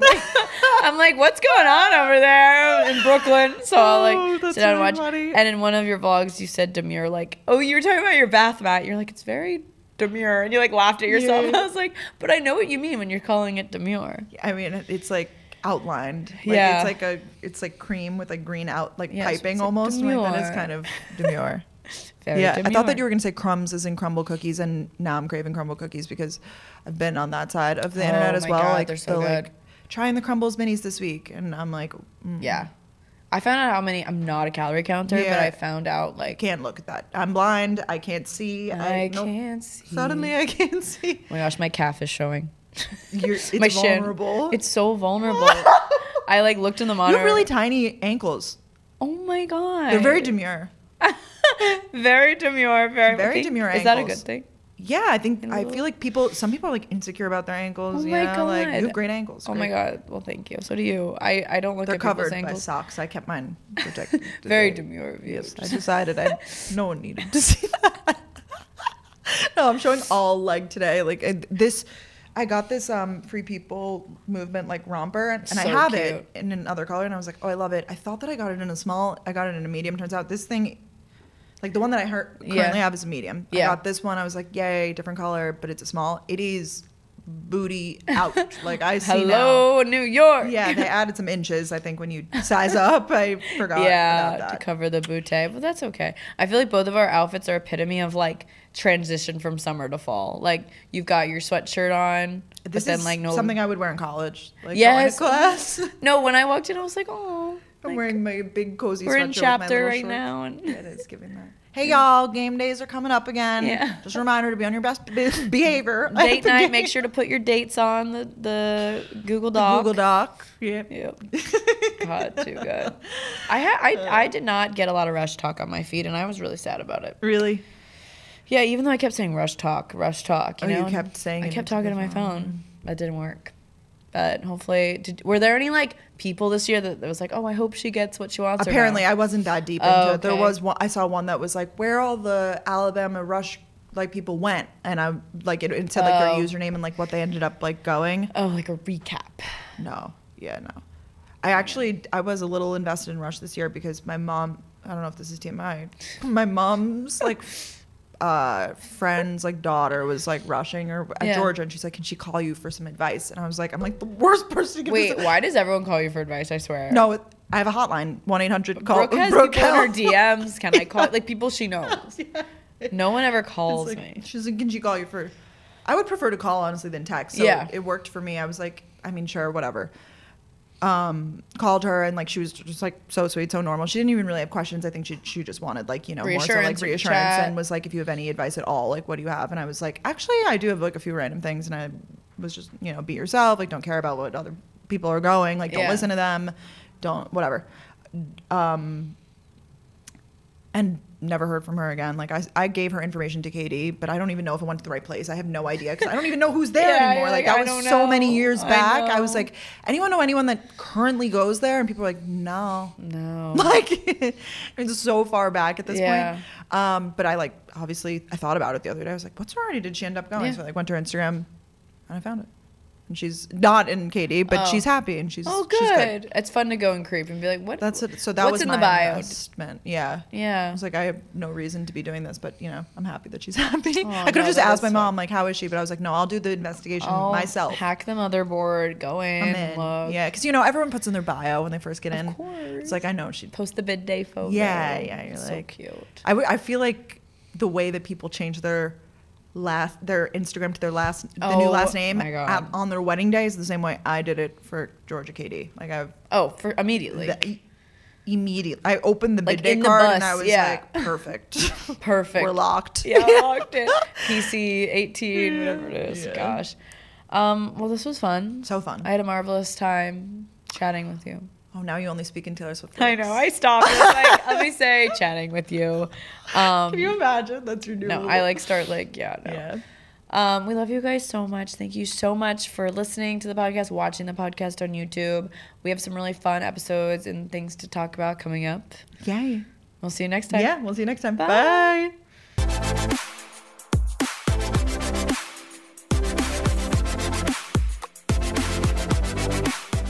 I'm like, what's going on over there in Brooklyn? So I'll like sit down and watch. Funny. And in one of your vlogs, you said demure. Like, oh, you were talking about your bath mat. You're like, it's very demure, and you like laughed at yourself. Yeah. I was like, but I know what you mean when you're calling it demure. I mean, it's like outlined. Like, it's like cream with like green piping almost. Like that is kind of demure. Demure. I thought that you were gonna say crumbs as in crumble cookies, and now I'm craving crumble cookies because I've been on that side of the internet as well. God, like they're so good. Like, trying the crumbles minis this week, and I'm like, yeah. I found out how many. I'm not a calorie counter, but I found out like can't look at that. I'm blind. I can't see. I can't see. Suddenly, I can't see. Oh my gosh, my calf is showing. It's my vulnerable. Shin. It's so vulnerable. I like looked in the monitor. You have really tiny ankles. Oh my god. They're very demure. Very demure. Very demure ankles. Is that a good thing? Yeah, I feel like some people are like insecure about their ankles. Oh my god. Like you have great ankles. Oh my god. Well, thank you. So do you. I don't look at people's ankles. They're covered by socks. I kept mine protected. Very demure of you. Yes, I decided no one needed to see that. No, I'm showing all leg today. Like this, I got this Free People movement like romper, and I have it in another color, and I was like, oh, I love it. I thought that I got it in a small. I got it in a medium. Turns out this thing. Like the one that I currently have is a medium. Yeah. I got this one. I was like, yay, different color, but it's a small. It is booty out. Like I see Hello, New York. Yeah, they added some inches, I think, when you size up. I forgot about that. To cover the booty. But that's okay. I feel like both of our outfits are epitome of like transition from summer to fall. Like you've got your sweatshirt on. This but then is like something I would wear in college. Like yes. Going to class. No, when I walked in, I was like, oh. I'm wearing my big cozy sweatshirt. We're in chapter right shorts. now. And yeah, it is giving that. Hey y'all, game days are coming up again. Yeah. Just a reminder to be on your best behavior. Date night, make sure to put your dates on the Google Doc. Google Doc. Yep. God, too good. I did not get a lot of Rush Talk on my feed, and I was really sad about it. Really? Yeah, even though I kept saying Rush Talk, you know? You kept saying I kept talking to my phone. That didn't work. But hopefully, were there any like people this year that was like, oh, I hope she gets what she wants? Apparently, I wasn't that deep into it. There was one. I saw one that was like, where all the Alabama Rush like people went, and I like it said like their username and like what they ended up like going. Oh, like a recap. No. I was a little invested in Rush this year because my mom. I don't know if this is TMI. My mom's like. Friend's like daughter was like rushing her at Georgia, and she's like, can she call you for some advice? And I was like, I'm like the worst person to give. Wait, why does everyone call you for advice? I swear. No, I have a hotline, 1-800 call. Brooke has people in her DMs. Can I call like people she knows? No one ever calls me. She's like, can she call you for? I would prefer to call honestly than text. So it worked for me. I was like, I mean, sure, whatever. Called her, and like she was just like so sweet, so normal. She didn't even really have questions. I think she just wanted like, you know, more so like reassurance, and was like, if you have any advice at all, like what do you have? And I was like, actually I do have like a few random things, and I was just, you know, be yourself, like don't care about what other people are going, like don't listen to them, don't whatever. And never heard from her again. Like I gave her information to Katie, but I don't even know if it went to the right place. I have no idea because I don't even know who's there anymore. Like that was so many years back. I was like, anyone know anyone that currently goes there? And people were like, no. Like it's so far back at this point. But I like obviously I thought about it the other day. I was like, what sorority did she end up going? So I like went to her Instagram and I found it. And she's not in Katie, but she's happy and she's good. She's good. It's fun to go and creep and be like, what? That's it. So that was in my the bio? Investment. Yeah. I was like, I have no reason to be doing this, but you know, I'm happy that she's happy. I could have just asked my mom, like, how is she? But I was like, no, I'll do the investigation myself. Hack the motherboard, go in, look. Yeah, because you know, everyone puts in their bio when they first get in. Of course. It's like I know she'd post the bid day photo. Yeah. You're so like, cute. I feel like the way that people change their Instagram to their the new last name on their wedding day is the same way I did it for Georgia Katie. Like for immediately. Immediately, I opened the bid day card and I was like, perfect. We're locked. Yeah, locked in. PC 18, whatever it is. Gosh. Well, this was fun. So fun. I had a marvelous time chatting with you. Oh, now you only speak in Taylor Swift. I know. I stopped. It was like, let me say chatting with you. Can you imagine? That's your new. No, I like start like Yeah. We love you guys so much. Thank you so much for listening to the podcast, watching the podcast on YouTube. We have some really fun episodes and things to talk about coming up. Yay. We'll see you next time. Yeah, we'll see you next time. Bye.